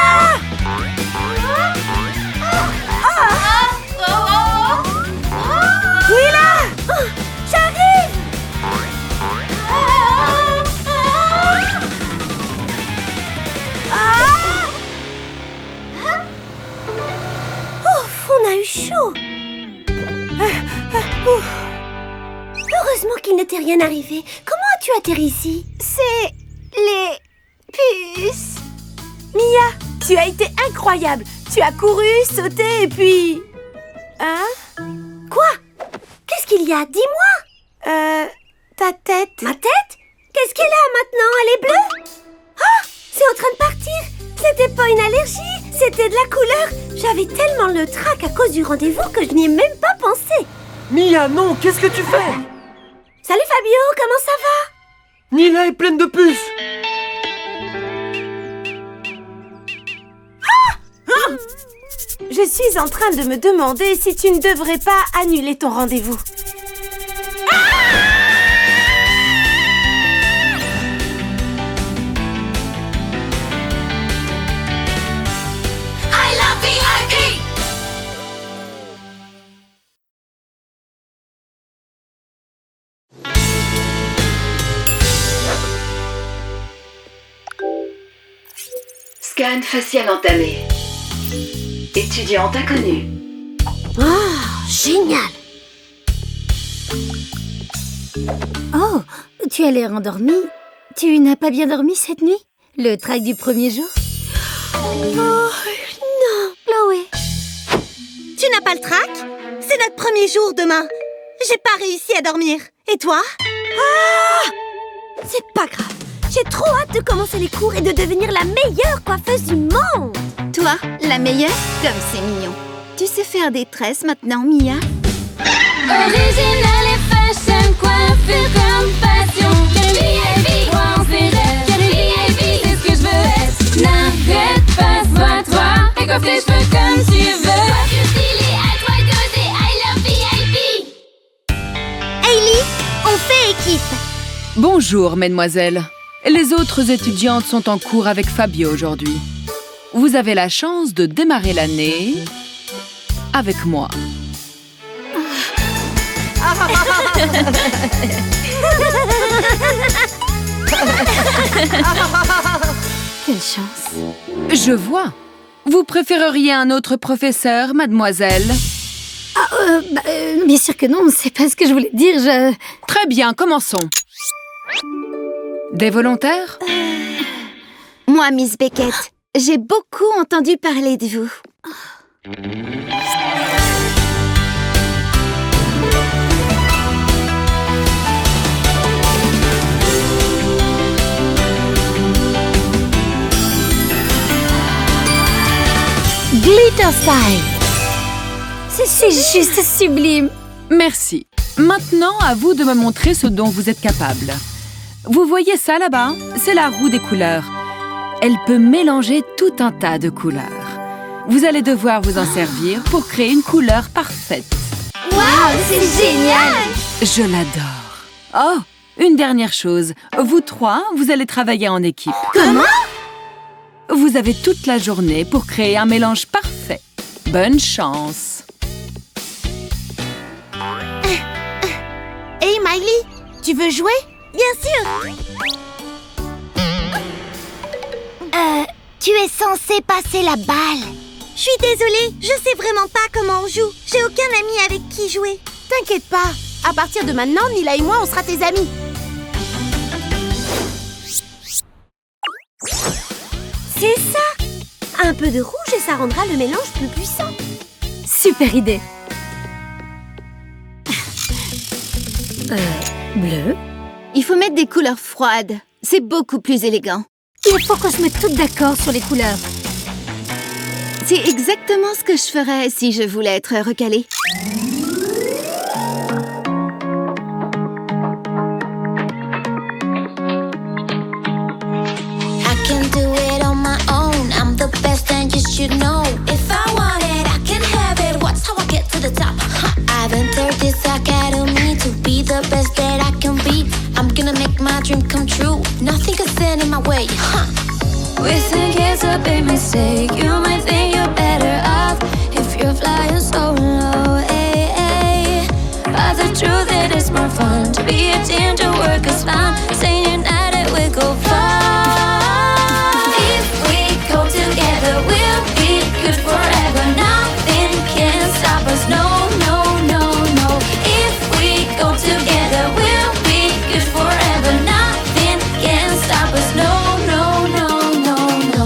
Mila! J'arrive! Ouf, on a eu chaud. Heureusement qu'il ne t'est rien arrivé. Comment as-tu atterri ici? C'est les puces. Mia, tu as été incroyable. Tu as couru, sauté et puis... Hein? Quoi? Qu'est-ce qu'il y a? Dis-moi! Ta tête. Ma tête? Qu'est-ce qu'elle a maintenant? Elle est bleue? Ah! C'est en train de partir! C'était pas une allergie, c'était de la couleur. J'avais tellement le trac à cause du rendez-vous que je n'y ai même pas pensé. Mia, non, qu'est-ce que tu fais? Salut Fabio, comment ça va? Nila est pleine de puces. Je suis en train de me demander si tu ne devrais pas annuler ton rendez-vous. Scan facial entamé. Étudiante inconnue. Oh, génial! Oh, tu as l'air endormie. Tu n'as pas bien dormi cette nuit? Le trac du premier jour? Oh, non! Chloé! Tu n'as pas le trac? C'est notre premier jour demain. J'ai pas réussi à dormir. Et toi? C'est pas grave. J'ai trop hâte de commencer les cours et de devenir la meilleure coiffeuse du monde. Toi, la meilleure? Comme c'est mignon. Tu sais faire des tresses maintenant, Mia? Original et fashion, coiffure comme passion. VIP, croire ses rêves. VIP, c'est ce que je veux être. N'arrête pas, sois toi. Et coiffe tes cheveux comme tu veux. Coiffure stylée, à toi d'oser. I love VIP. Hailey, on fait équipe. Bonjour, mesdemoiselles. Les autres étudiantes sont en cours avec Fabio aujourd'hui. Vous avez la chance de démarrer l'année avec moi. Quelle chance! Je vois. Vous préféreriez un autre professeur, mademoiselle? Bien sûr que non, c'est pas ce que je voulais dire, Très bien, commençons. Des volontaires? Moi, Miss Beckett, j'ai beaucoup entendu parler de vous. Glitter Style! C'est juste sublime! Merci. Maintenant, à vous de me montrer ce dont vous êtes capable. Vous voyez ça là-bas? C'est la roue des couleurs. Elle peut mélanger tout un tas de couleurs. Vous allez devoir vous en servir pour créer une couleur parfaite. Waouh, c'est génial! Je l'adore. Oh, une dernière chose. Vous trois, vous allez travailler en équipe. Comment? Vous avez toute la journée pour créer un mélange parfait. Bonne chance. Hey Miley, tu veux jouer? Bien sûr! Tu es censée passer la balle. Je suis désolée, je sais vraiment pas comment on joue. J'ai aucun ami avec qui jouer. T'inquiète pas, à partir de maintenant, Nila et moi, on sera tes amis. C'est ça! Un peu de rouge et ça rendra le mélange plus puissant. Super idée. Bleu. Il faut mettre des couleurs froides. C'est beaucoup plus élégant. Il faut qu'on se mette toutes d'accord sur les couleurs. C'est exactement ce que je ferais si je voulais être recalée. I can do it on my own. I'm the best and you should know. If I want it, I can have it. Watch how I get to the top. I've entered this academy to be the best that I can be. I'm gonna make my dream come true. Nothing can stand in my way. We think it's a big mistake. You might think you're better off if you're flying solo. Ay, ay. But the truth it is more fun to be a team, to work as fun. Staying united, we go far. If we go together, we'll be good forever. Nothing can stop us. No, no, no, no. If we go together, we'll be good forever. Nothing can stop us. No, no, no, no, no.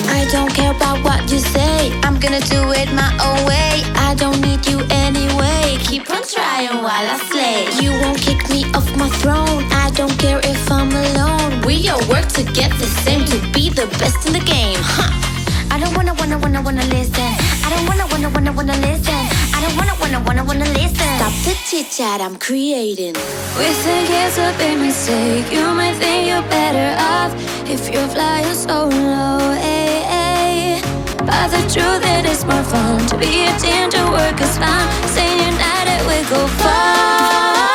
I don't care about what you say. I'm gonna do it my own way. I don't need you anyway. Keep on trying while I slay. You won't kick me off my throne. I don't care if I'm alone. We all work to get the same, to be the best in the game. I don't wanna listen. I don't wanna listen. I don't wanna listen. Stop the chit chat, I'm creating. We think it's a big mistake. You might think you're better off if you're flying solo. Ay, ay. But the truth it is more fun to be a team, to work as fun. Staying united, we go far.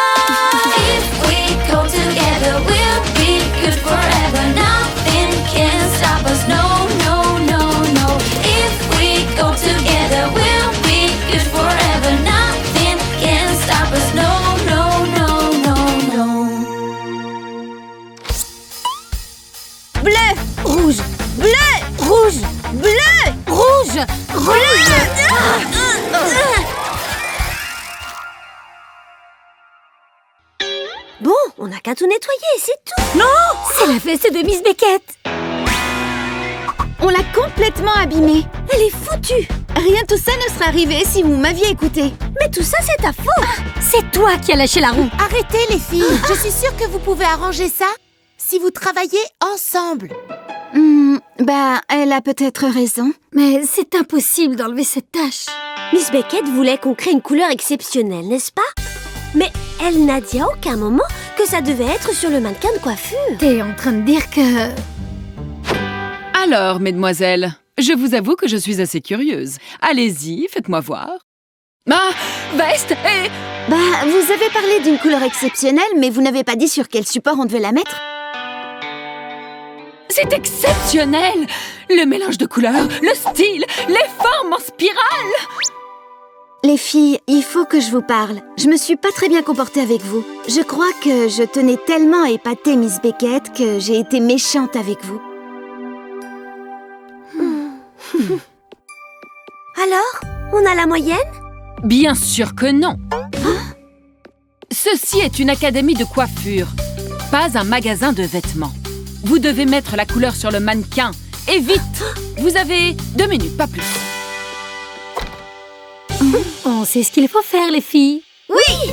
If we go together, we'll be good forever. Nothing can stop us. No, no, no, no. If we go together, we'll be good forever. Nothing can stop us. No, no, no, no, no. Bleu, rouge, bleu, rouge, bleu, rouge, rouge. Bon, on n'a qu'à tout nettoyer, c'est tout. C'est la veste de Miss Beckett. On l'a complètement abîmée. Elle est foutue. Rien de tout ça ne serait arrivé si vous m'aviez écouté. Mais tout ça, c'est ta faute. C'est toi qui as lâché la roue. Arrêtez les filles. Je suis sûre que vous pouvez arranger ça si vous travaillez ensemble. Elle a peut-être raison. Mais c'est impossible d'enlever cette tache. Miss Beckett voulait qu'on crée une couleur exceptionnelle, n'est-ce pas? Mais elle n'a dit à aucun moment que ça devait être sur le mannequin de coiffure. T'es en train de dire que... Alors, mesdemoiselles, je vous avoue que je suis assez curieuse. Allez-y, faites-moi voir. Ah, veste et... Vous avez parlé d'une couleur exceptionnelle, mais vous n'avez pas dit sur quel support on devait la mettre. C'est exceptionnel! Le mélange de couleurs, le style, les formes en spirale! Les filles, il faut que je vous parle. Je me suis pas très bien comportée avec vous. Je crois que je tenais tellement à épater Miss Beckett que j'ai été méchante avec vous. Alors, on a la moyenne? Bien sûr que non! Ceci est une académie de coiffure, pas un magasin de vêtements. Vous devez mettre la couleur sur le mannequin, et vite! Vous avez 2 minutes, pas plus. On sait ce qu'il faut faire, les filles. Oui!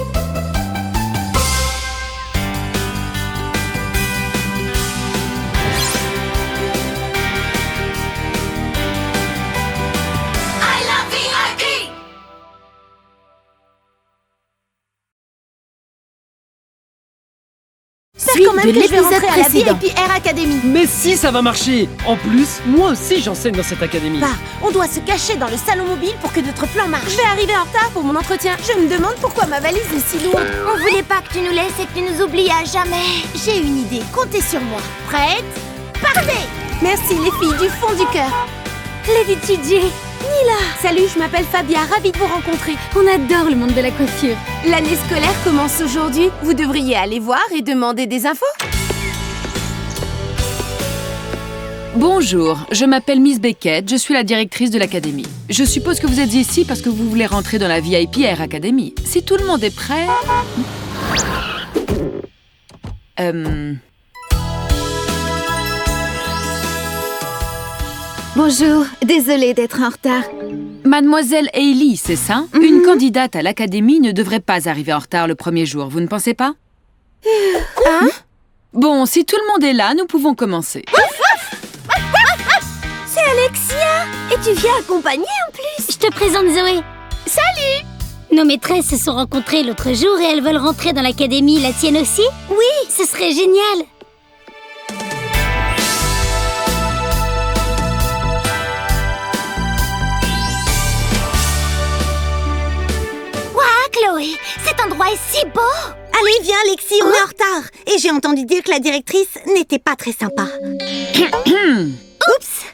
J'espère quand même que je vais rentrer à la VIP Academy. Mais si, ça va marcher. En plus, moi aussi j'enseigne dans cette académie. On doit se cacher dans le salon mobile pour que notre plan marche. Je vais arriver en retard pour mon entretien. Je me demande pourquoi ma valise est si lourde. On voulait pas que tu nous laisses et que tu nous oublies à jamais. J'ai une idée, comptez sur moi. Prête? Partez! Merci les filles du fond du cœur. Lady Gigi, Salut, je m'appelle Fabia, ravie de vous rencontrer. On adore le monde de la coiffure. L'année scolaire commence aujourd'hui. Vous devriez aller voir et demander des infos. Bonjour, je m'appelle Miss Beckett, je suis la directrice de l'académie. Je suppose que vous êtes ici parce que vous voulez rentrer dans la VIP Air Academy. Si tout le monde est prêt... Bonjour, désolée d'être en retard. Mademoiselle Hailey, c'est ça? Une candidate à l'académie ne devrait pas arriver en retard le premier jour, vous ne pensez pas? Hein? Bon, si tout le monde est là, nous pouvons commencer. C'est Alexia! Et tu viens accompagner en plus! Je te présente Zoé. Salut! Nos maîtresses se sont rencontrées l'autre jour et elles veulent rentrer dans l'académie. La tienne aussi? Oui! Ce serait génial! Chloé, cet endroit est si beau! Allez, viens Alexis, on est en retard! Et j'ai entendu dire que la directrice n'était pas très sympa. Oups!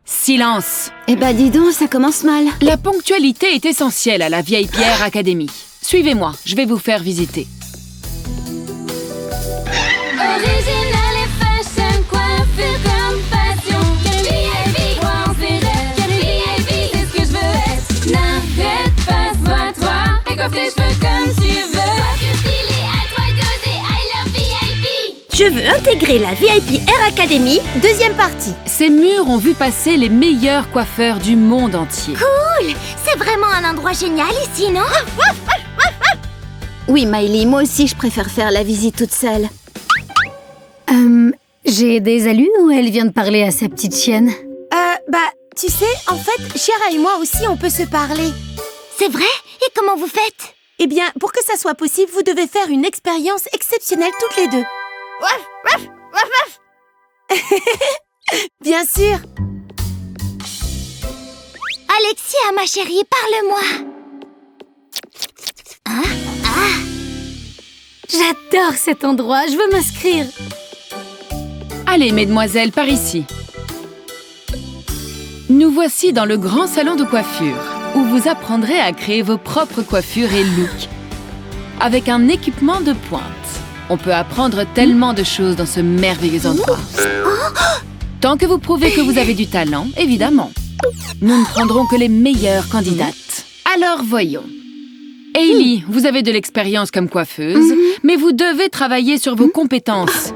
Silence! Eh ben dis donc, ça commence mal. La ponctualité est essentielle à la VIP Air Academy. Suivez-moi, je vais vous faire visiter. Original et fashion, coiffure comme passion. VIP, toi on s'érête. VIP, c'est ce que je veux être. N'arrête pas, sois toi. Et coiffe tes cheveux comme tu veux. Coiffure stylée, à toi d'oser. I love VIP. Je veux intégrer la VIP Air Academy, deuxième partie. Ces murs ont vu passer les meilleurs coiffeurs du monde entier. Cool! C'est vraiment un endroit génial ici, non? Oui, Miley, moi aussi je préfère faire la visite toute seule. J'ai des alus ou elle vient de parler à sa petite chienne? Tu sais, en fait, Chiara et moi aussi, on peut se parler. C'est vrai? Et comment vous faites? Eh bien, pour que ça soit possible, vous devez faire une expérience exceptionnelle toutes les deux. Bien sûr. Alexia, ma chérie, parle-moi! J'adore cet endroit, je veux m'inscrire. Allez, mesdemoiselles, par ici. Nous voici dans le grand salon de coiffure, où vous apprendrez à créer vos propres coiffures et looks. Avec un équipement de pointe. On peut apprendre tellement de choses dans ce merveilleux endroit. Tant que vous prouvez que vous avez du talent, évidemment. Nous ne prendrons que les meilleures candidates. Alors voyons. Hailey, vous avez de l'expérience comme coiffeuse, mais vous devez travailler sur vos compétences.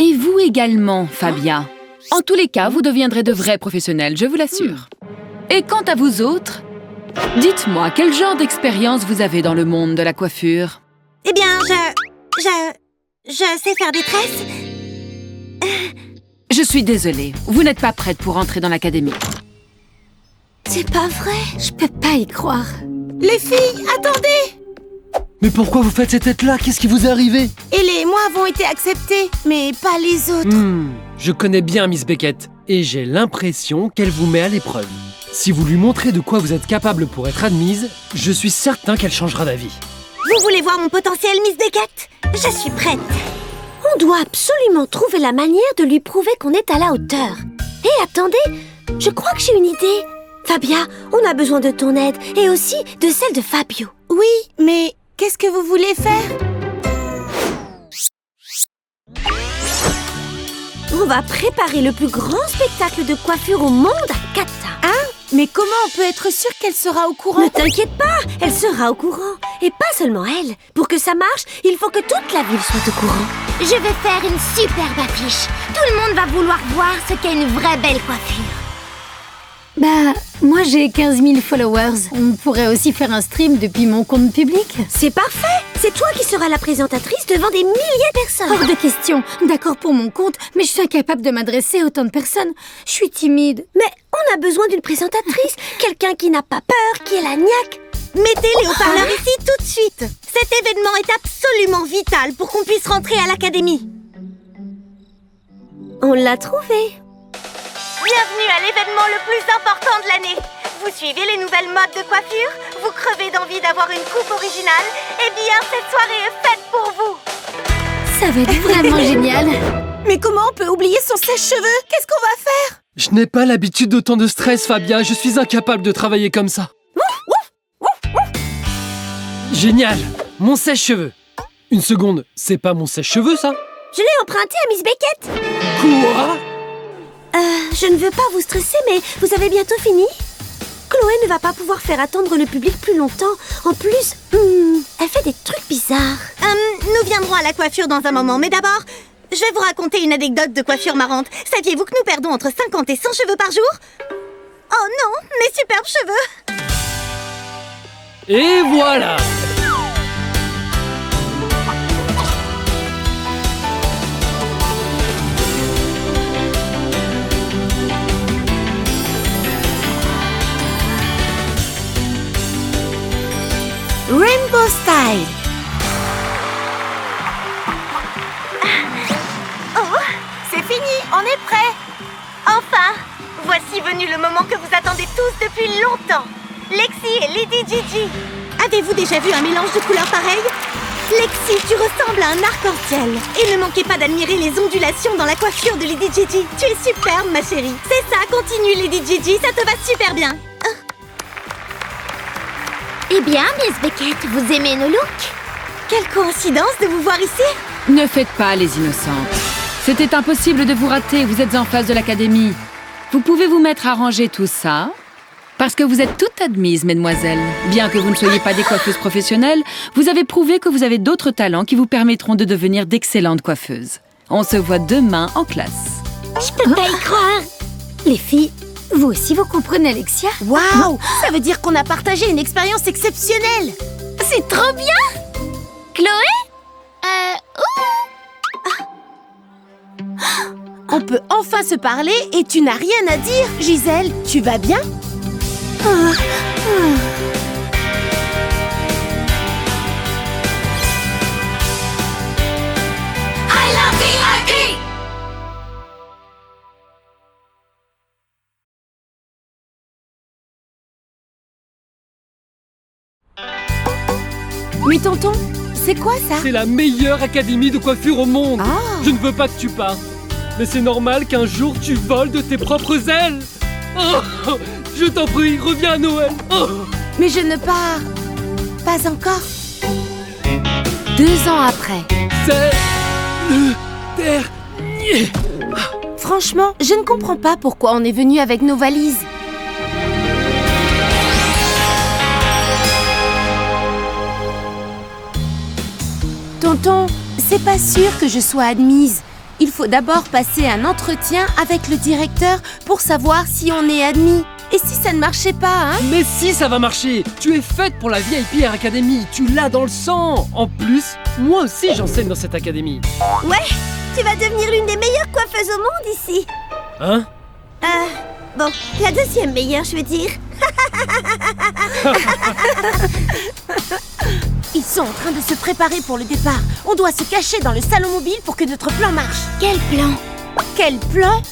Et vous également, Fabia. En tous les cas, vous deviendrez de vrais professionnels, je vous l'assure. Et quant à vous autres, dites-moi, quel genre d'expérience vous avez dans le monde de la coiffure? Eh bien, je sais faire des tresses. Je suis désolée, vous n'êtes pas prête pour entrer dans l'académie. C'est pas vrai. Je peux pas y croire. Les filles, attendez! Mais pourquoi vous faites cette tête-là? Qu'est-ce qui vous est arrivé? Elle et moi avons été acceptés, mais pas les autres. Je connais bien Miss Beckett, et j'ai l'impression qu'elle vous met à l'épreuve. Si vous lui montrez de quoi vous êtes capable pour être admise, je suis certain qu'elle changera d'avis. Vous voulez voir mon potentiel, Miss Beckett? Je suis prête. On doit absolument trouver la manière de lui prouver qu'on est à la hauteur. Et attendez, je crois que j'ai une idée. Fabia, on a besoin de ton aide, et aussi de celle de Fabio. Oui, mais qu'est-ce que vous voulez faire? On va préparer le plus grand spectacle de coiffure au monde à Kata. Mais comment on peut être sûr qu'elle sera au courant? Ne t'inquiète pas, elle sera au courant. Et pas seulement elle. Pour que ça marche, il faut que toute la ville soit au courant. Je vais faire une superbe affiche. Tout le monde va vouloir voir ce qu'est une vraie belle coiffure. Moi j'ai 15 000 followers. On pourrait aussi faire un stream depuis mon compte public. C'est parfait. C'est toi qui seras la présentatrice devant des milliers de personnes. Hors de question. D'accord pour mon compte, mais je suis incapable de m'adresser à autant de personnes. Je suis timide. Mais on a besoin d'une présentatrice. Quelqu'un qui n'a pas peur, qui est la niaque. Mettez les haut-parleurs ici tout de suite. Cet événement est absolument vital pour qu'on puisse rentrer à l'académie. On l'a trouvé. Bienvenue à l'événement le plus important de l'année. Vous suivez les nouvelles modes de coiffure? Vous crevez d'envie d'avoir une coupe originale? Eh bien, cette soirée est faite pour vous. Ça va être vraiment génial. Mais comment on peut oublier son sèche-cheveux? Qu'est-ce qu'on va faire? Je n'ai pas l'habitude d'autant de stress, Fabia. Je suis incapable de travailler comme ça. Génial! Mon sèche-cheveux. Une seconde, c'est pas mon sèche-cheveux, ça? Je l'ai emprunté à Miss Beckett. Quoi? Je ne veux pas vous stresser, mais vous avez bientôt fini? Chloé ne va pas pouvoir faire attendre le public plus longtemps. En plus, elle fait des trucs bizarres. Nous viendrons à la coiffure dans un moment, mais d'abord, je vais vous raconter une anecdote de coiffure marrante. Saviez-vous que nous perdons entre 50 et 100 cheveux par jour? Oh non, mes superbes cheveux! Et voilà! Rainbow Style. Oh, c'est fini, on est prêt. Enfin, voici venu le moment que vous attendez tous depuis longtemps. Lexi et Lady Gigi. Avez-vous déjà vu un mélange de couleurs pareil? Lexi, tu ressembles à un arc-en-ciel. Et ne manquez pas d'admirer les ondulations dans la coiffure de Lady Gigi. Tu es superbe, ma chérie. C'est ça, continue, Lady Gigi, ça te va super bien. Eh bien, Miss Beckett, vous aimez nos looks? Quelle coïncidence de vous voir ici. Ne faites pas les innocentes. C'était impossible de vous rater, vous êtes en face de l'académie. Vous pouvez vous mettre à ranger tout ça, parce que vous êtes toutes admises, mesdemoiselles. Bien que vous ne soyez pas des coiffeuses professionnelles, vous avez prouvé que vous avez d'autres talents qui vous permettront de devenir d'excellentes coiffeuses. On se voit demain en classe. Je peux pas y croire. Les filles, vous aussi vous comprenez Alexia? Waouh! Ça veut dire qu'on a partagé une expérience exceptionnelle. C'est trop bien! Chloé? On peut enfin se parler et tu n'as rien à dire. Gisèle, tu vas bien? I love VIP! Mais tonton, c'est quoi ça? C'est la meilleure académie de coiffure au monde. Ah. Je ne veux pas que tu partes. Mais c'est normal qu'un jour tu voles de tes propres ailes. Oh, je t'en prie, reviens à Noël. Oh. Mais je ne pars pas encore. 2 ans après. C'est le dernier. Franchement, je ne comprends pas pourquoi on est venu avec nos valises. Tonton, c'est pas sûr que je sois admise. Il faut d'abord passer un entretien avec le directeur pour savoir si on est admis. Et si ça ne marchait pas, hein? Mais si, ça va marcher. Tu es faite pour la VIP Air Academy. Tu l'as dans le sang. En plus, moi aussi j'enseigne dans cette académie. Ouais, tu vas devenir l'une des meilleures coiffeuses au monde ici. Hein? Bon, la deuxième meilleure, je veux dire. Ils sont en train de se préparer pour le départ. On doit se cacher dans le salon mobile pour que notre plan marche. Quel plan? Quel plan?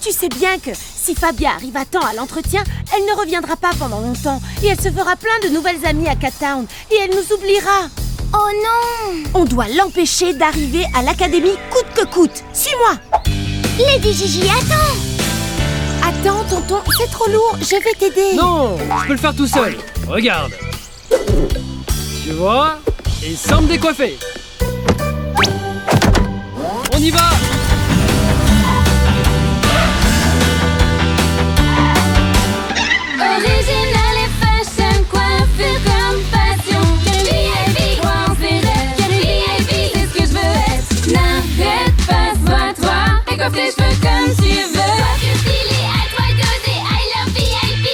Tu sais bien que si Fabia arrive à temps à l'entretien, elle ne reviendra pas pendant longtemps et elle se fera plein de nouvelles amies à Cat Town et elle nous oubliera. Oh non! On doit l'empêcher d'arriver à l'académie coûte que coûte. Suis-moi! Lady Gigi, attends! Attends, tonton, c'est trop lourd, je vais t'aider. Non, je peux le faire tout seul. Regarde. Tu vois? Et sans me décoiffer. On y va! Original et fashion, coiffure comme passion. Quel VIP, crois en ses rêves. Quel VIP, c'est ce que je veux être. N'arrête pas, sois-toi et coiffe tes cheveux comme tu veux. Coiffure stylée, à toi d'oser, I love VIP.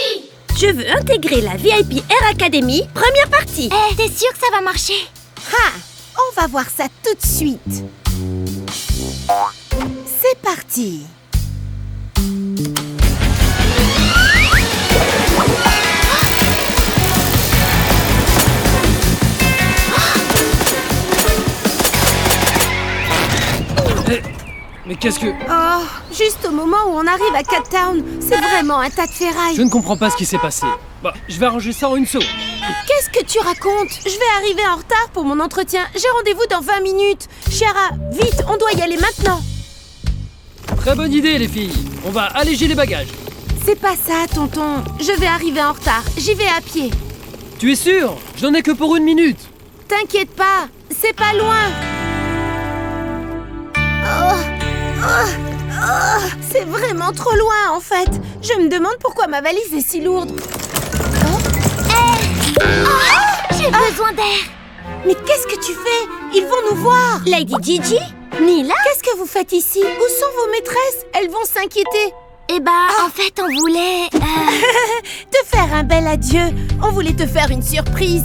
Je veux intégrer la VIP Air Academy, première partie. T'es sûre que ça va marcher? Ha! On va voir ça tout de suite. C'est parti. Mais qu'est-ce que... Oh, juste au moment où on arrive à Cat Town, c'est vraiment un tas de ferraille. Je ne comprends pas ce qui s'est passé. Bah, je vais arranger ça en une seconde. Qu'est-ce que tu racontes? Je vais arriver en retard pour mon entretien. J'ai rendez-vous dans 20 minutes. Chiara, vite, on doit y aller maintenant. Très bonne idée, les filles. On va alléger les bagages. C'est pas ça, tonton. Je vais arriver en retard. J'y vais à pied. Tu es sûr? J'en ai que pour 1 minute. T'inquiète pas, c'est pas loin. C'est vraiment trop loin, en fait. Je me demande pourquoi ma valise est si lourde. J'ai besoin d'air. Mais qu'est-ce que tu fais? Ils vont nous voir. Lady Gigi? Nila? Qu'est-ce que vous faites ici? Où sont vos maîtresses? Elles vont s'inquiéter. Eh ben, en fait, on voulait... te faire un bel adieu. On voulait te faire une surprise.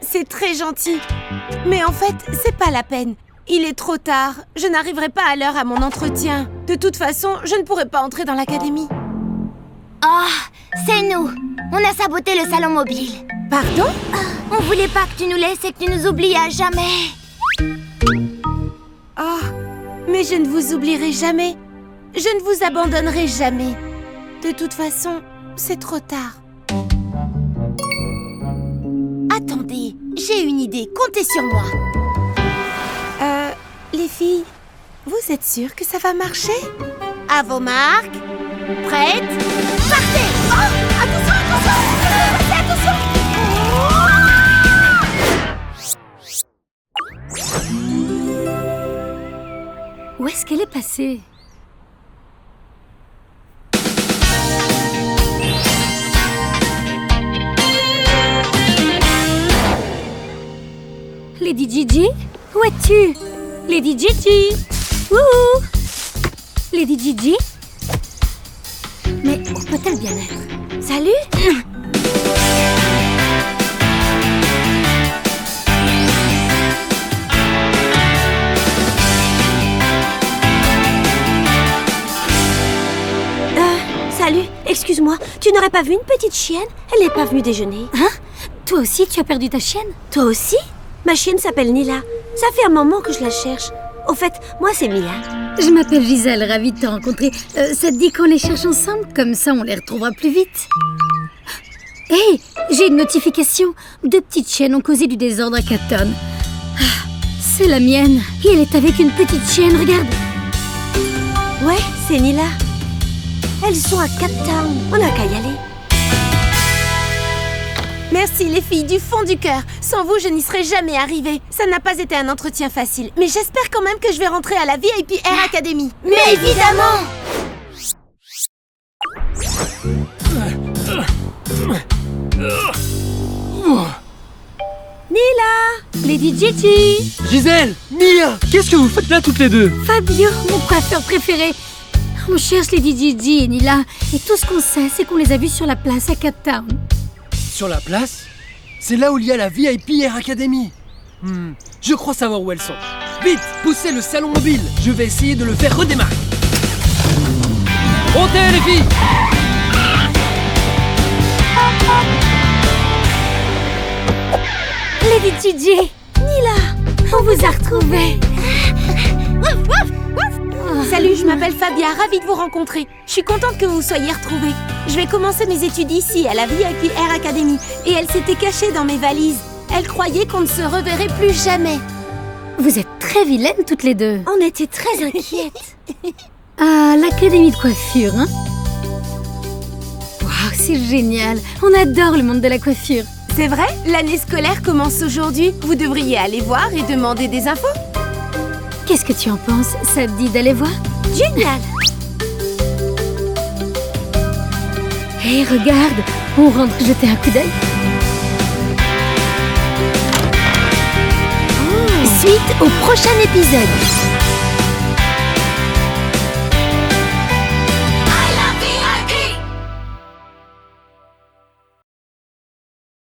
C'est très gentil. Mais en fait, c'est pas la peine. Il est trop tard. Je n'arriverai pas à l'heure à mon entretien. De toute façon, je ne pourrai pas entrer dans l'académie. Oh, c'est nous. On a saboté le salon mobile. Pardon? On voulait pas que tu nous laisses et que tu nous oublies à jamais. Oh, mais je ne vous oublierai jamais. Je ne vous abandonnerai jamais. De toute façon, c'est trop tard. Attendez, j'ai une idée. Comptez sur moi. Les filles, vous êtes sûres que ça va marcher? À vos marques. Prêtes? Partez! Oh! Attention, attention! Attention! Où est-ce qu'elle est passée? Lady Gigi? Où es-tu? Lady Gigi? Wouhou! Lady Gigi? Mais où peut-elle bien être? Salut! Salut, excuse-moi, tu n'aurais pas vu une petite chienne? Elle n'est pas venue déjeuner. Hein? Toi aussi, tu as perdu ta chienne? Toi aussi? Ma chienne s'appelle Nila. Ça fait un moment que je la cherche. Au fait, moi c'est Mia. Je m'appelle Gisèle, ravie de te rencontrer. Ça te dit qu'on les cherche ensemble? Comme ça, on les retrouvera plus vite. Hé, j'ai une notification. 2 petites chiennes ont causé du désordre à Caton. C'est la mienne. Et elle est avec une petite chienne, regarde. Ouais, c'est Nila. Elles sont à Cape Town. On n'a qu'à y aller. Merci les filles, du fond du cœur. Sans vous, je n'y serais jamais arrivée. Ça n'a pas été un entretien facile. Mais j'espère quand même que je vais rentrer à la VIP Air Academy. Mais évidemment! Nila! Lady Gigi! Gisèle! Mia! Qu'est-ce que vous faites là toutes les deux? Fabio, mon coiffeur préféré. On cherche Lady Gigi et Nila. Et tout ce qu'on sait, c'est qu'on les a vus sur la place à Cape Town. Sur la place? C'est là où il y a la VIP Air Academy. Je crois savoir où elles sont. Vite, poussez le salon mobile. Je vais essayer de le faire redémarrer. Montez les filles! Lady Gigi! Nila! On vous a retrouvés! Salut, je m'appelle Fabia, ravie de vous rencontrer. Je suis contente que vous soyez retrouvés. Je vais commencer mes études ici, à la VIP Air Academy. Et elle s'était cachée dans mes valises. Elle croyait qu'on ne se reverrait plus jamais. Vous êtes très vilaines toutes les deux. On était très inquiètes. Ah, l'académie de coiffure, hein? Waouh, c'est génial. On adore le monde de la coiffure. C'est vrai? L'année scolaire commence aujourd'hui. Vous devriez aller voir et demander des infos. Qu'est-ce que tu en penses? Ça te dit d'aller voir? Génial! Hé, regarde! On rentre jeter un coup d'œil. Suite au prochain épisode.